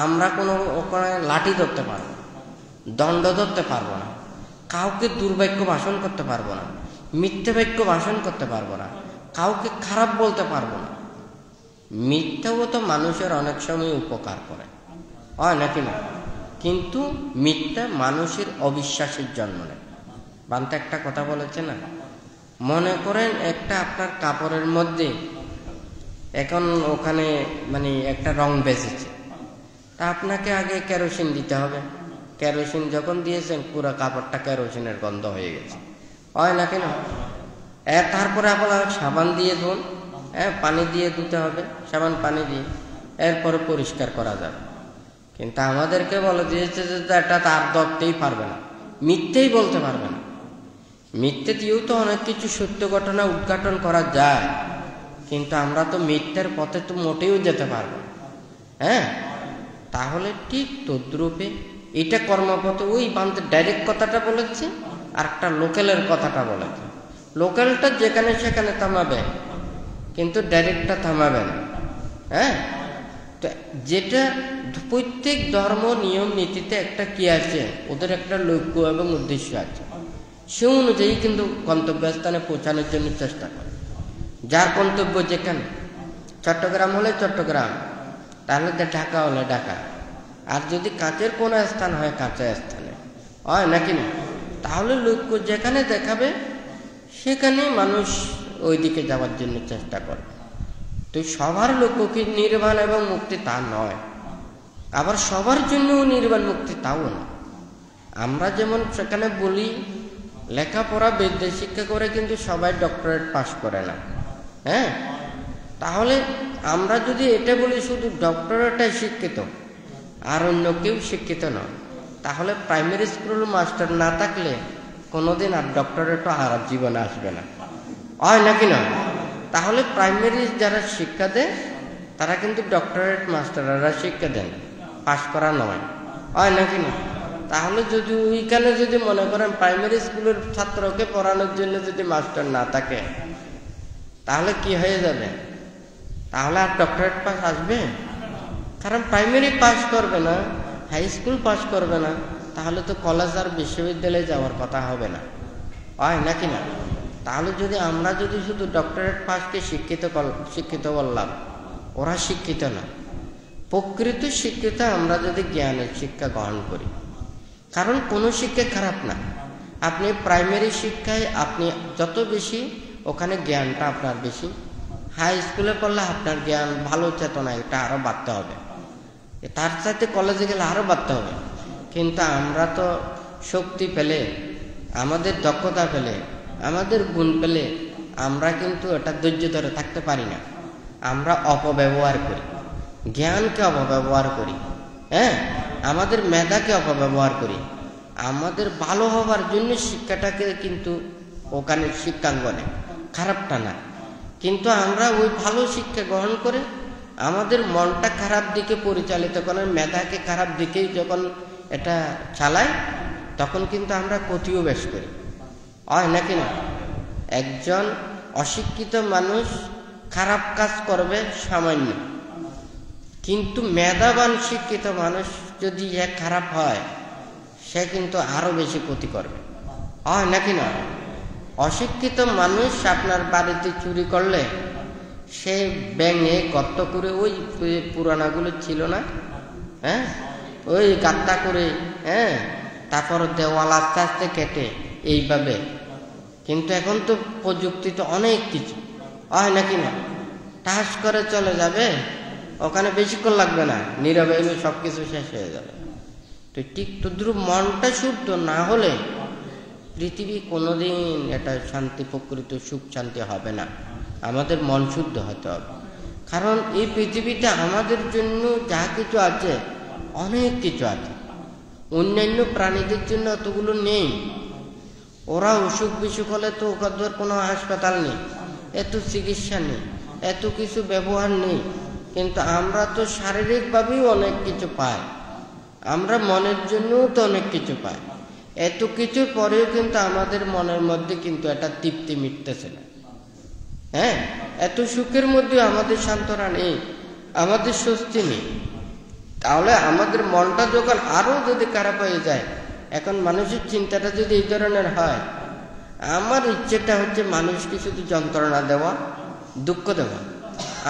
আমরা কোনো ওখানে লাঠি ধরতে পারবো না, দণ্ড ধরতে পারবো না, কাউকে দুর্বাক্য ভাষণ করতে পারবো না, মিথ্যে বাক্য ভাষণ করতে পারবো না, কাউকে খারাপ বলতে পারবো না। মিথ্যাও তো মানুষের অনেক সময় উপকার করে, হয় নাকি না? কিন্তু মিথ্যা মানুষের অবিশ্বাসের জন্ম নেয়। বান্তা একটা কথা বলেছে না, মনে করেন একটা আপনার কাপড়ের মধ্যে এখন ওখানে মানে একটা রং বেজেছে, তা আপনাকে আগে কেরোসিন দিতে হবে, কেরোসিন যখন দিয়েছেন পুরো কাপড়টা কেরোসিনের গন্ধ হয়ে গেছে, হয় না কেন? তারপরে আপনার সাবান দিয়ে ধুন, পানি দিয়ে ধুতে হবে, সাবান পানি দিয়ে, এরপরে পরিষ্কার করা যাবে। কিন্তু আমাদেরকে বলে দিয়েছে যে এটা তার ধরতেই পারবে না, মিথ্যেই বলতে পারবে না। মিথ্যে দিয়েও তো অনেক কিছু সত্য ঘটনা উদ্ঘাটন করা যায়, কিন্তু আমরা তো মিথ্যের পথে তো মোটেও যেতে পারবো। তাহলে ঠিক তদ্রূপে এটা কর্মপথে ওই বান্ধে ডাইরেক্ট কথাটা বলেছে, আর একটা লোকালের কথাটা বলেছে। লোকালটা যেখানে সেখানে থামাবে, কিন্তু ডাইরেক্টটা থামাবে না। তো যেটা প্রত্যেক ধর্ম নিয়ম নীতিতে একটা কি আছে, ওদের একটা লক্ষ্য এবং উদ্দেশ্য আছে, সে অনুযায়ী কিন্তু গন্তব্যস্থানে পৌঁছানোর জন্য চেষ্টা করে। যার গন্তব্য যেখানে, চট্টগ্রাম হলে চট্টগ্রাম, তাহলে ঢাকা হলে ঢাকা, আর যদি কাছের কোনো স্থান হয় কাছের স্থানে, হয় নাকি না? তাহলে লক্ষ্য যেখানে দেখাবে সেখানে মানুষ ওই দিকে যাওয়ার জন্য চেষ্টা করে। তো সবার লক্ষ্য কি নির্বাণ এবং মুক্তি তা নয়, আবার সবার জন্য নির্বাণ মুক্তি তাও না। আমরা যেমন সেখানে বলি লেখাপড়া বিদ্যা শিক্ষা করে কিন্তু সবাই ডক্টরেট পাস করে না। তাহলে আমরা যদি এটা বলি শুধু ডক্টরেটাই শিক্ষিত আর অন্য কেউ শিক্ষিত নয়, তাহলে প্রাইমারি স্কুল মাস্টার না থাকলে কোনোদিন আর ডক্টরেটও আর জীবনে আসবে না, হয় নাকি না? তাহলে প্রাইমারি যারা শিক্ষা দেয় তারা কিন্তু ডক্টরেট মাস্টাররা শিক্ষা দেন, পাস করা নয়, হয় নাকি না? তাহলে যদি ওইখানে যদি মনে করেন প্রাইমারি স্কুলের ছাত্রকে পড়ানোর জন্য যদি মাস্টার না থাকে, তাহলে কি হয়ে যাবে? তাহলে আর ডক্টরেট পাস আসবে? কারণ প্রাইমারি পাস করবে না, হাই স্কুল পাস করবে না, তাহলে তো কলেজ আর বিশ্ববিদ্যালয়ে যাওয়ার কথা হবে না, হয় নাকি না? তাহলে যদি আমরা যদি শুধু ডক্টরেট পাসকে শিক্ষিত বললাম, ওরা শিক্ষিত না। প্রকৃত শিক্ষিত আমরা যদি জ্ঞানের শিক্ষা গ্রহণ করি, কারণ কোনো শিক্ষা খারাপ না। আপনি প্রাইমারি শিক্ষায় আপনি যত বেশি, ওখানে জ্ঞানটা আপনার বেশি। হাই স্কুলে পড়লে আপনার জ্ঞান ভালো চেতনা এটা আরো বাড়তে হবে, তার সাথে কলেজে গেলে আরো বাড়তে হবে। কিন্তু আমরা তো শক্তি পেলে, আমাদের দক্ষতা পেলে, আমাদের গুণ পেলে আমরা কিন্তু এটা ধৈর্য ধরে থাকতে পারি না। আমরা অপব্যবহার করি, জ্ঞানকে অপব্যবহার করি, আমাদের মেধাকে অপব্যবহার করি। আমাদের ভালো হবার জন্য শিক্ষাটাকে কিন্তু ওখানে শিক্ষাঙ্গনে খারাপটা না, কিন্তু আমরা ওই ভালো শিক্ষা গ্রহণ করে আমাদের মনটা খারাপ দিকে পরিচালিত করে, মেধাকে খারাপ দিকেই যখন এটা চালায়, তখন কিন্তু আমরা ক্ষতিও বেশ করি, হয় নাকি না? একজন অশিক্ষিত মানুষ খারাপ কাজ করবে সামান্য, কিন্তু মেধাবান শিক্ষিত মানুষ যদি খারাপ হয়, সে কিন্তু আরো বেশি ক্ষতি করবে, হয় নাকি না? অশিক্ষিত মানুষ আপনার বাড়িতে চুরি করলে সে ব্যাঙে গর্ত করে, ওই পুরানাগুলো ছিল না, ওই গাত্তা করে, তারপর দেওয়াল আস্তে আস্তে কেটে এইভাবে। কিন্তু এখন তো প্রযুক্তি তো অনেক কিছু, হয় নাকি না? টাস করে চলে যাবে, ওখানে বেশিক্ষণ লাগবে না, নীরবে সবকিছু শেষ হয়ে যাবে। তো ঠিক তদ্রুপ মনটা শুদ্ধ না হলে পৃথিবী কোনোদিন এটা শান্তি, প্রকৃত সুখ শান্তি হবে না। আমাদের মন শুদ্ধ হতে হবে, কারণ এই পৃথিবীতে আমাদের জন্য যা কিছু আছে, অনেক কিছু আছে। অন্যান্য প্রাণীদের জন্য অতগুলো নেই। ওরা অসুখ বিসুখ হলে তো ওদের কোনো হাসপাতাল নেই, এত চিকিৎসা নেই, এত কিছু ব্যবহার নেই। কিন্তু আমরা তো শারীরিকভাবেই অনেক কিছু পাই, আমরা মনের জন্যও তো অনেক কিছু পাই। এত কিছুর পরেও কিন্তু আমাদের মনের মধ্যে কিন্তু একটা তৃপ্তি মিটতেছে না। এত সুখের মধ্যে আমাদের সান্ত্বনা নেই, আমাদের স্বস্তি নেই। তাহলে আমাদের মনটা যখন আরো যদি খারাপ হয়ে যায়, এখন মানুষের চিন্তাটা যদি এই ধরনের হয়, আমার ইচ্ছেটা হচ্ছে মানুষকে শুধু যন্ত্রণা দেওয়া, দুঃখ দেওয়া।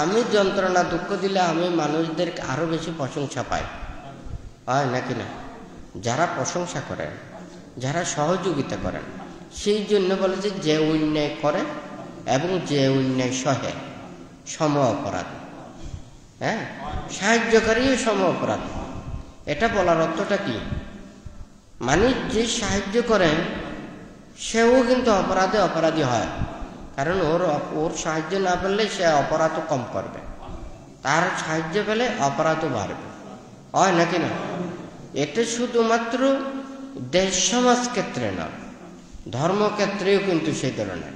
আমি যন্ত্রণা দুঃখ দিলে আমি মানুষদেরকে আরো বেশি প্রশংসা পাই, হয় নাকি না? যারা প্রশংসা করেন, যারা সহযোগিতা করেন, সেই জন্য বলে যে অন্যায় করে এবং যে অন্যায় সহে সম অপরাধ, সাহায্যকারী সম অপরাধ। এটা বলার অর্থটা কি? মানে যে সাহায্য করেন সেও কিন্তু অপরাধী হয়, কারণ ওর সাহায্য না পেলে সে অপরাধও কম করবে, তার সাহায্য পেলে অপরাধও বাড়বে, হয় নাকি না? এটা শুধুমাত্র দেশ সমাজ ক্ষেত্রে না, ধর্মক্ষেত্রেও কিন্তু সেই ধরনের।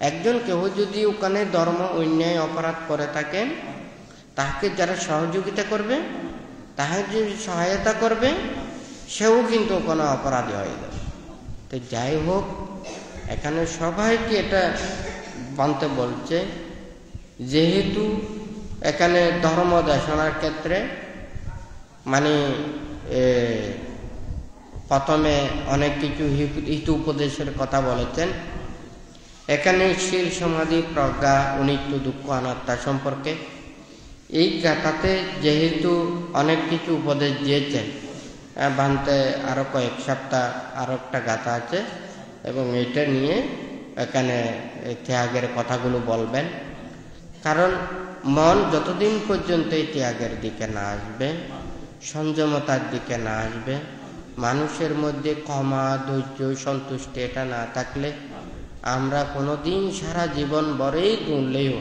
একজন কেউ যদি ওখানে ধর্ম অন্যায় অপরাধ করে থাকেন, তাকে যারা সহযোগিতা করবে, তাকে যদি সহায়তা করবে, সেও কিন্তু কোনো অপরাধী হয়ে যাবে। তো যাই হোক, এখানে সবাইকে এটা মানতে বলছে, যেহেতু এখানে ধর্ম দেশনার ক্ষেত্রে মানে প্রথমে অনেক কিছু হিত উপদেশের কথা বলেছেন। এখানে শীল সমাধি প্রজ্ঞা অনিত্য দুঃখ অনাত্মা সম্পর্কে এই গাথাতে যেহেতু অনেক কিছু উপদেশ দিয়েছেন, ভান্তে আরো কয়েক সপ্তাহ আরো একটা গাথা আছে, এবং এটা নিয়ে এখানে ত্যাগের কথাগুলো বলবেন। কারণ মন যতদিন পর্যন্ত এই ত্যাগের দিকে না আসবে, সংযমতার দিকে না আসবে, মানুষের মধ্যে ক্ষমা, ধৈর্য, সন্তুষ্টি এটা না থাকলে আমরা কোনোদিন সারা জীবন বরেই তুললেও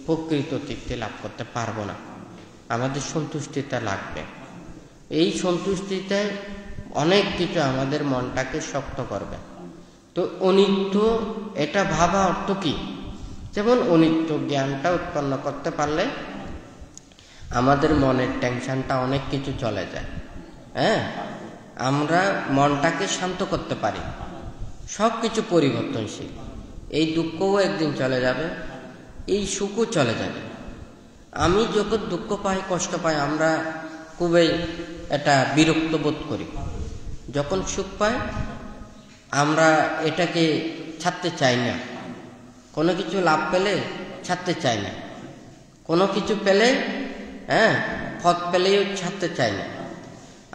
প্রকৃত তৃপ্তি লাভ করতে পারবো না। আমাদের সন্তুষ্টিটা লাগবে। এই সন্তুষ্টিতে অনেক কিছু আমাদের মনটাকে শক্ত করবে। তো অনিত্য এটা ভাবা অর্থ কি? যেমন অনিত্য জ্ঞানটা উৎপন্ন করতে পারলে আমাদের মনের টেনশনটা অনেক কিছু চলে যায়। আমরা মনটাকে শান্ত করতে পারি। সব কিছু পরিবর্তনশীল। এই দুঃখও একদিন চলে যাবে, এই সুখও চলে যাবে। আমি যখন দুঃখ পাই, কষ্ট পাই, আমরা খুবই এটা বিরক্ত বোধ করি। যখন সুখ পাই আমরা এটাকে ছাড়তে চাই না। কোনো কিছু লাভ পেলে ছাড়তে চাই না, কোনো কিছু পেলে পথ পেলেও ছাড়তে চাই না।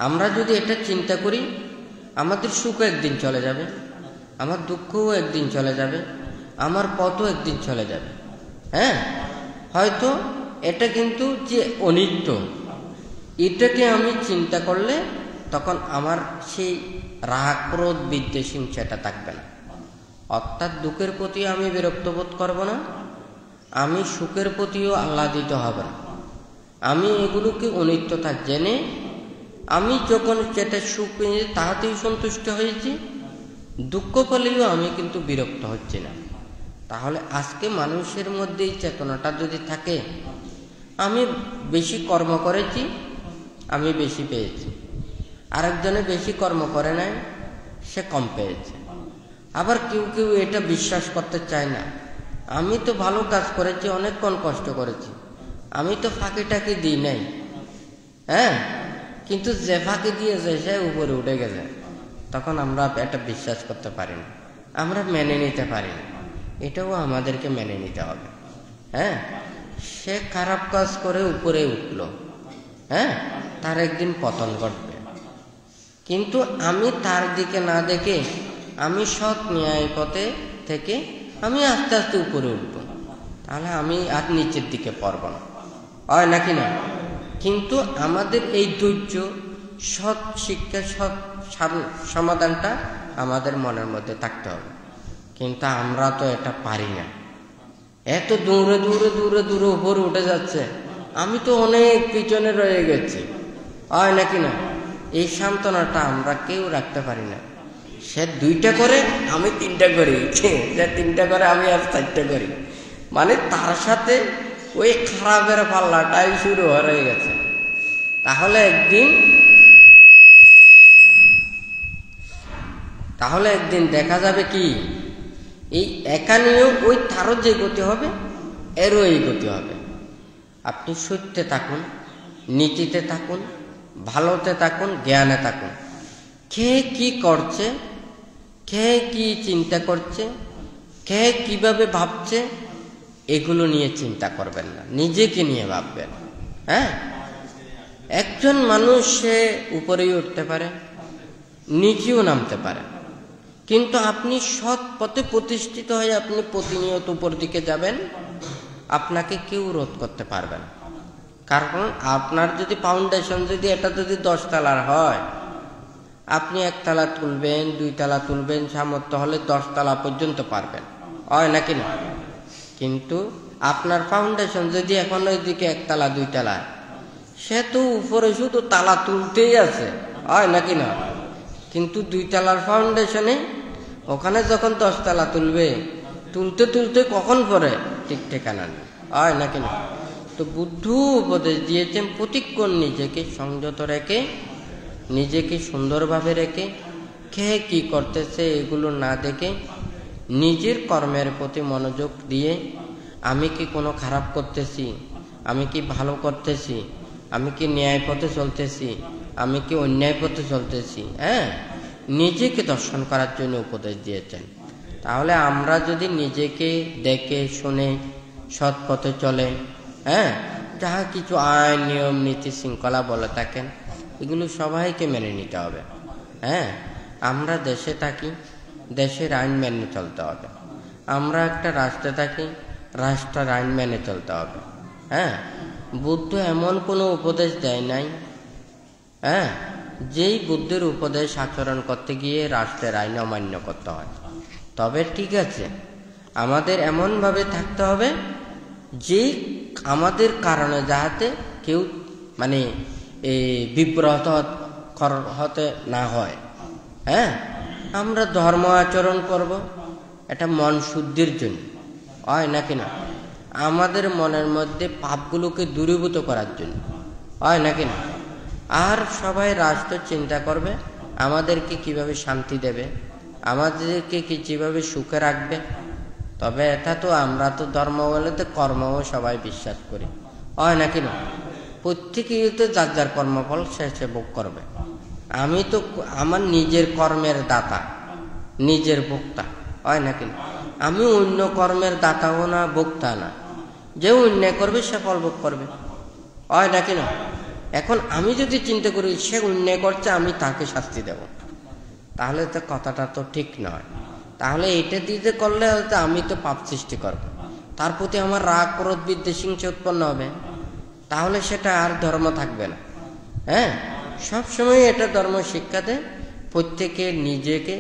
আমরা যদি এটা চিন্তা করি, আমাদের সুখ একদিন চলে যাবে, আমার দুঃখও একদিন চলে যাবে, আমার পথও একদিন চলে যাবে। হয়তো এটা কিন্তু যে অনিত্য, এটাকে আমি চিন্তা করলে তখন আমার সেই রাগ, ক্রোধ, বিদ্বেষ, হিংসাটা থাকবে না। অর্থাৎ দুঃখের প্রতি আমি বিরক্ত বোধ করব না, আমি সুখের প্রতিও আহ্লাদিত হব না। আমি এগুলোকে অনিত্যতা জেনে আমি যখন যেটা সুখ পেয়ে তাহাতেই সন্তুষ্ট হয়েছি, দুঃখ পেলেও আমি কিন্তু বিরক্ত হচ্ছি না। তাহলে আজকে মানুষের মধ্যে এই চেতনাটা যদি থাকে, আমি বেশি কর্ম করেছি, আমি বেশি পেয়েছি, আরেকজনে বেশি কর্ম করে নাই, সে কম পেয়েছে। আবার কেউ কেউ এটা বিশ্বাস করতে চায় না, আমি তো ভালো কাজ করেছি, অনেকক্ষণ কষ্ট করেছি, আমি তো ফাঁকি টাকি দিই নাই। কিন্তু যে ফাঁকি দিয়েছে সে উপরে উঠে গেছে, তখন আমরা এটা বিশ্বাস করতে পারি না, আমরা মেনে নিতে পারি না। এটাও আমাদেরকে মেনে নিতে হবে। সে খারাপ কাজ করে উপরে উঠলো, তার একদিন পতন ঘটবে। কিন্তু আমি তার দিকে না দেখে আমি সৎ ন্যায় পথে থেকে আমি আস্তে আস্তে উপরে উঠবো, তাহলে আমি আর নিচের দিকে পড়ব না, হয় নাকি না? কিন্তু আমাদের এই ধৈর্য, সৎ শিক্ষা, সৎ সমাধানটা আমাদের মনের মধ্যে থাকতে হবে। কিন্তু আমরা তো এটা পারি না। এত দূরে দূরে দূরে দূরে উপরে উঠে যাচ্ছে, আমি তো অনেক পিছনে রয়ে গেছি, হয় নাকি না? এই সান্ত্বনাটা আমরা কেউ রাখতে পারি না। সে 2টা করে, আমি 3টা করি, সে 3টা করে, আমি আর 4টা করি। মানে তার সাথে ওই খারাপের পাল্লাটাই শুরু হয়ে গেছে। তাহলে একদিন দেখা যাবে কি, এই একানিও ওই তারও যে গতি হবে, এরও এই গতি হবে। আপনি সত্যে থাকুন, নীতিতে থাকুন, ভালোতে থাকুন, জ্ঞানে থাকুন। কে কি করছে, কে কি চিন্তা করছে, কে কিভাবে ভাবছে, এগুলো নিয়ে চিন্তা করবেন না, নিজেকে নিয়ে ভাববেন। একজন মানুষ সে উপরেই উঠতে পারে, নিচেও নামতে পারে, কিন্তু আপনি সৎ পথে প্রতিষ্ঠিত হয়ে আপনি প্রতিনিয়ত উপর দিকে যাবেন, আপনাকে কেউ রোধ করতে পারবে না। কারণ আপনার যদি ফাউন্ডেশন যদি 10 তলার হয়, আপনি 1 তালা তুলবেন, 2 তালা তুলবেন, সামর্থ্য হলে 10 তালা পর্যন্ত পারবেন, হয় নাকি না? কিন্তু আপনার ফাউন্ডেশন যদি এখন ওইদিকে 1 তালা 2 তালা, সে তো উপরে শুধু তালা তুলতেই আছে, হয় নাকি না? কিন্তু 2 তালার ফাউন্ডেশনে ওখানে যখন 10 তালা তুলবে, তুলতে তুলতে কখন পরে ঠিক ঠিকানা নেই, হয় নাকি না? তো বুদ্ধ উপদেশ দিয়েছেন প্রতিক্ষণ নিজেকে সংযত রেখে, নিজেকে সুন্দরভাবে রেখে, খেয়ে কি করতেছে এগুলো না দেখে নিজের কর্মের প্রতি মনোযোগ দিয়ে, আমি কি কোনো খারাপ করতেছি, আমি কি ভালো করতেছি, আমি কি ন্যায় পথে চলতেছি, আমি কি অন্যায় পথে চলতেছি, নিজেকে দর্শন করার জন্য উপদেশ দিয়েছেন। তাহলে আমরা যদি নিজেকে দেখে শুনে সৎ পথে চলে, যাহা কিছু আইন নিয়ম নীতি শৃঙ্খলা বলে থাকেন, এগুলো সবাইকে মেনে নিতে হবে। আমরা দেশে থাকি, দেশের আইন মেনে চলতে হবে। আমরা একটা রাষ্ট্রে থাকি, রাষ্ট্রের আইন মেনে চলতে হবে। বুদ্ধ এমন কোনো উপদেশ দেয় নাই যেই বুদ্ধের উপদেশ আচরণ করতে গিয়ে রাষ্ট্রের আইন অমান্য করতে হয়। তবে ঠিক আছে, আমাদের এমনভাবে থাকতে হবে যে আমাদের কারণে যাতে কেউ বিব্রত হতে না হয়। আমরা ধর্ম আচরণ করব এটা মন শুদ্ধির জন্য, হয় নাকি না? আমাদের মনের মধ্যে পাপগুলোকে দূরীভূত করার জন্য, হয় নাকি না? আর সবাই রাষ্ট্র চিন্তা করবে আমাদেরকে কিভাবে শান্তি দেবে, আমাদেরকে কিভাবে সুখে রাখবে। তবে এটা তো আমরা তো ধর্ম বলে তো কর্মও সবাই বিশ্বাস করি, হয় নাকি না? প্রত্যেকেই তো যার যার কর্মফল সে ভোগ করবে। আমি তো আমার নিজের কর্মের দাতা, নিজের ভোক্তা, হয় নাকি না? আমি অন্য কর্মের দাতাও না, ভোক্তা না। যে অন্যায় করবে সে ফল ভোগ করবে, হয় নাকি না? এখন আমি যদি চিন্তা করি সে অন্যায় করছে, আমি তাকে শাস্তি দেব, তাহলে তো কথাটা তো ঠিক নয়। তাহলে এটা দিতে করলে হয়তো আমি তো পাপ সৃষ্টি করব, তার প্রতি আমার রাগ ক্রোধ বিদ্বেষ হিংসা উৎপন্ন হবে, তাহলে সেটা আর ধর্ম থাকবে না। সবসময় এটা ধর্ম শিক্ষা দেয় প্রত্যেকে নিজেকে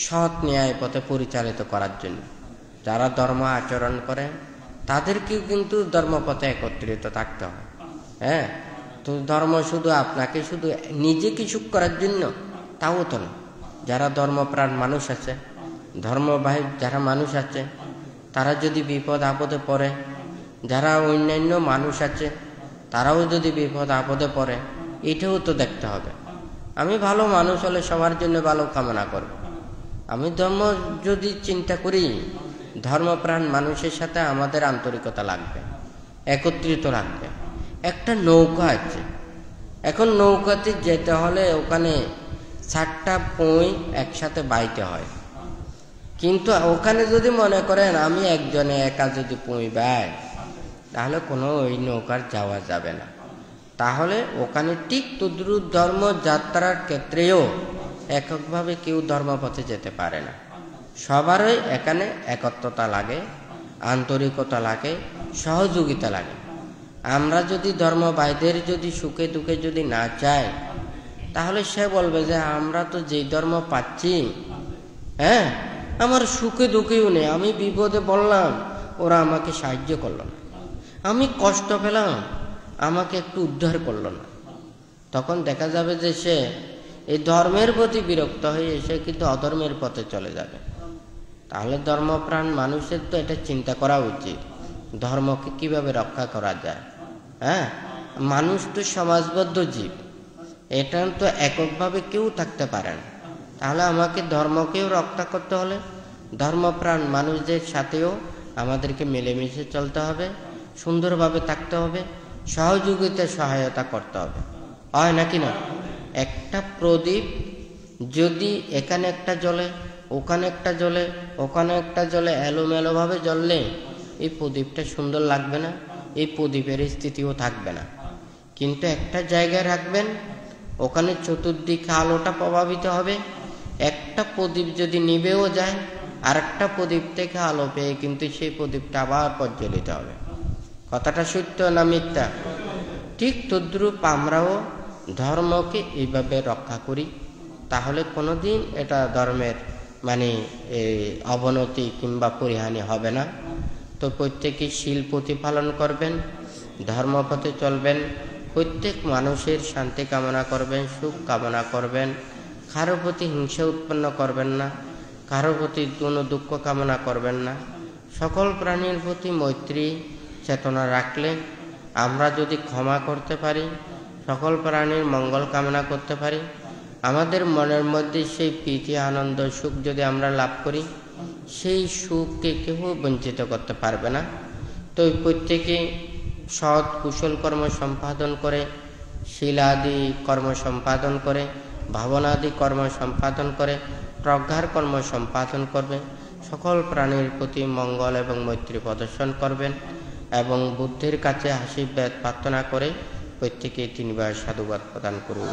সৎ ন্যায় পথে পরিচালিত করার জন্য। যারা ধর্ম আচরণ করে তাদেরকেও কিন্তু ধর্মপথে একত্রিত থাকতে হয়। তো ধর্ম শুধু আপনাকে শুধু নিজেকে সুখ করার জন্য তাও তো না। যারা ধর্মপ্রাণ মানুষ আছে, ধর্মবাহী যারা মানুষ আছে, তারা যদি বিপদ আপদে পড়ে, যারা অন্যান্য মানুষ আছে তারাও যদি বিপদ আপদে পড়ে, এটাও তো দেখতে হবে। আমি ভালো মানুষ হলে সবার জন্য ভালো কামনা করব। আমি ধর্ম যদি চিন্তা করি, ধর্মপ্রাণ মানুষের সাথে আমাদের আন্তরিকতা লাগবে, একত্রিত লাগবে। একটা নৌকা আছে, এখন নৌকাতে যেতে হলে ওখানে 4টা পই একসাথে বাইতে হয়। কিন্তু ওখানে যদি মনে করেন আমি একজনে একা যদি পই বাই, তাহলে কোনো ওই নৌকার যাওয়া যাবে না। তাহলে ওখানে ঠিক তদ্রুপ ধর্ম যাত্রার ক্ষেত্রেও এককভাবে কেউ ধর্মপথে যেতে পারে না। সবারই এখানে একত্রতা লাগে, আন্তরিকতা লাগে, সহযোগিতা লাগে। আমরা যদি ধর্মবাহীদের যদি সুখে দুঃখে যদি না চাই, তাহলে সে বলবে যে আমরা তো যেই ধর্ম পাচ্ছি, আমার সুখে দুঃখেও নেই, আমি বিপদে বললাম ওরা আমাকে সাহায্য করলো না, আমি কষ্ট পেলাম আমাকে একটু উদ্ধার করলো না। তখন দেখা যাবে যে সে এই ধর্মের প্রতি বিরক্ত হয়ে এসে কিন্তু অধর্মের পথে চলে যাবে। তাহলে ধর্মপ্রাণ মানুষের তো এটা চিন্তা করা উচিত, ধর্মকে কিভাবে রক্ষা করা যায়। মানুষ তো সমাজবদ্ধ জীব, এটা তো এককভাবে কেউ থাকতে পারে না। তাহলে আমাকে ধর্মকেও রক্ষা করতে হলে ধর্মপ্রাণ মানুষদের সাথেও আমাদেরকে মিলেমিশে চলতে হবে, সুন্দরভাবে থাকতে হবে, সহযোগিতা সহায়তা করতে হবে, হয় নাকি না? একটা প্রদীপ যদি এখানে একটা জ্বলে, ওখানে একটা জ্বলে, ওখানে একটা জ্বলে, এলোমেলোভাবে জ্বললে এই প্রদীপটা সুন্দর লাগবে না, এই প্রদীপের স্থিতিও থাকবে না। কিন্তু একটা জায়গায় রাখবেন, ওখানে চতুর্দিকে আলোটা প্রভাবিত হবে। একটা প্রদীপ যদি নিভেও যায়, আর একটা প্রদীপ থেকে আলো পেয়ে কিন্তু সেই প্রদীপটা আবার প্রজ্বলিত হবে। কথাটা সত্য না মিথ্যা? ঠিক তদ্রূপ আমরাও ধর্মকে এইভাবে রক্ষা করি, তাহলে কোনোদিন এটা ধর্মের মানে অবনতি কিংবা পরিহানি হবে না। তো প্রত্যেকে শীল প্রতিপালন করবেন, ধর্মপথে চলবেন, প্রত্যেক মানুষের শান্তি কামনা করবেন, সুখ কামনা করবেন, কারো প্রতি হিংসা উৎপন্ন করবেন না, কারো প্রতি কোনো দুঃখ কামনা করবেন না। সকল প্রাণীর প্রতি মৈত্রী চেতনা রাখলে আমরা যদি ক্ষমা করতে পারি, সকল প্রাণীর মঙ্গল কামনা করতে পারি, আমাদের মনের মধ্যে সেই প্রীতি আনন্দ সুখ যদি আমরা লাভ করি, সেই সুখকে কেউ বঞ্চিত করতে পারবে না। তো প্রত্যেকে সৎ কুশল কর্ম সম্পাদন করে, শীলাদি কর্ম সম্পাদন করে, ভাবনাদি কর্ম সম্পাদন করে, প্রজ্ঞার কর্ম সম্পাদন করবে, সকল প্রাণীর প্রতি মঙ্গল এবং মৈত্রী প্রদর্শন করবেন এবং বুদ্ধের কাছে আশীর্বাদ প্রার্থনা করে প্রত্যেকে 3 বার সাধুবাদ প্রদান করুন।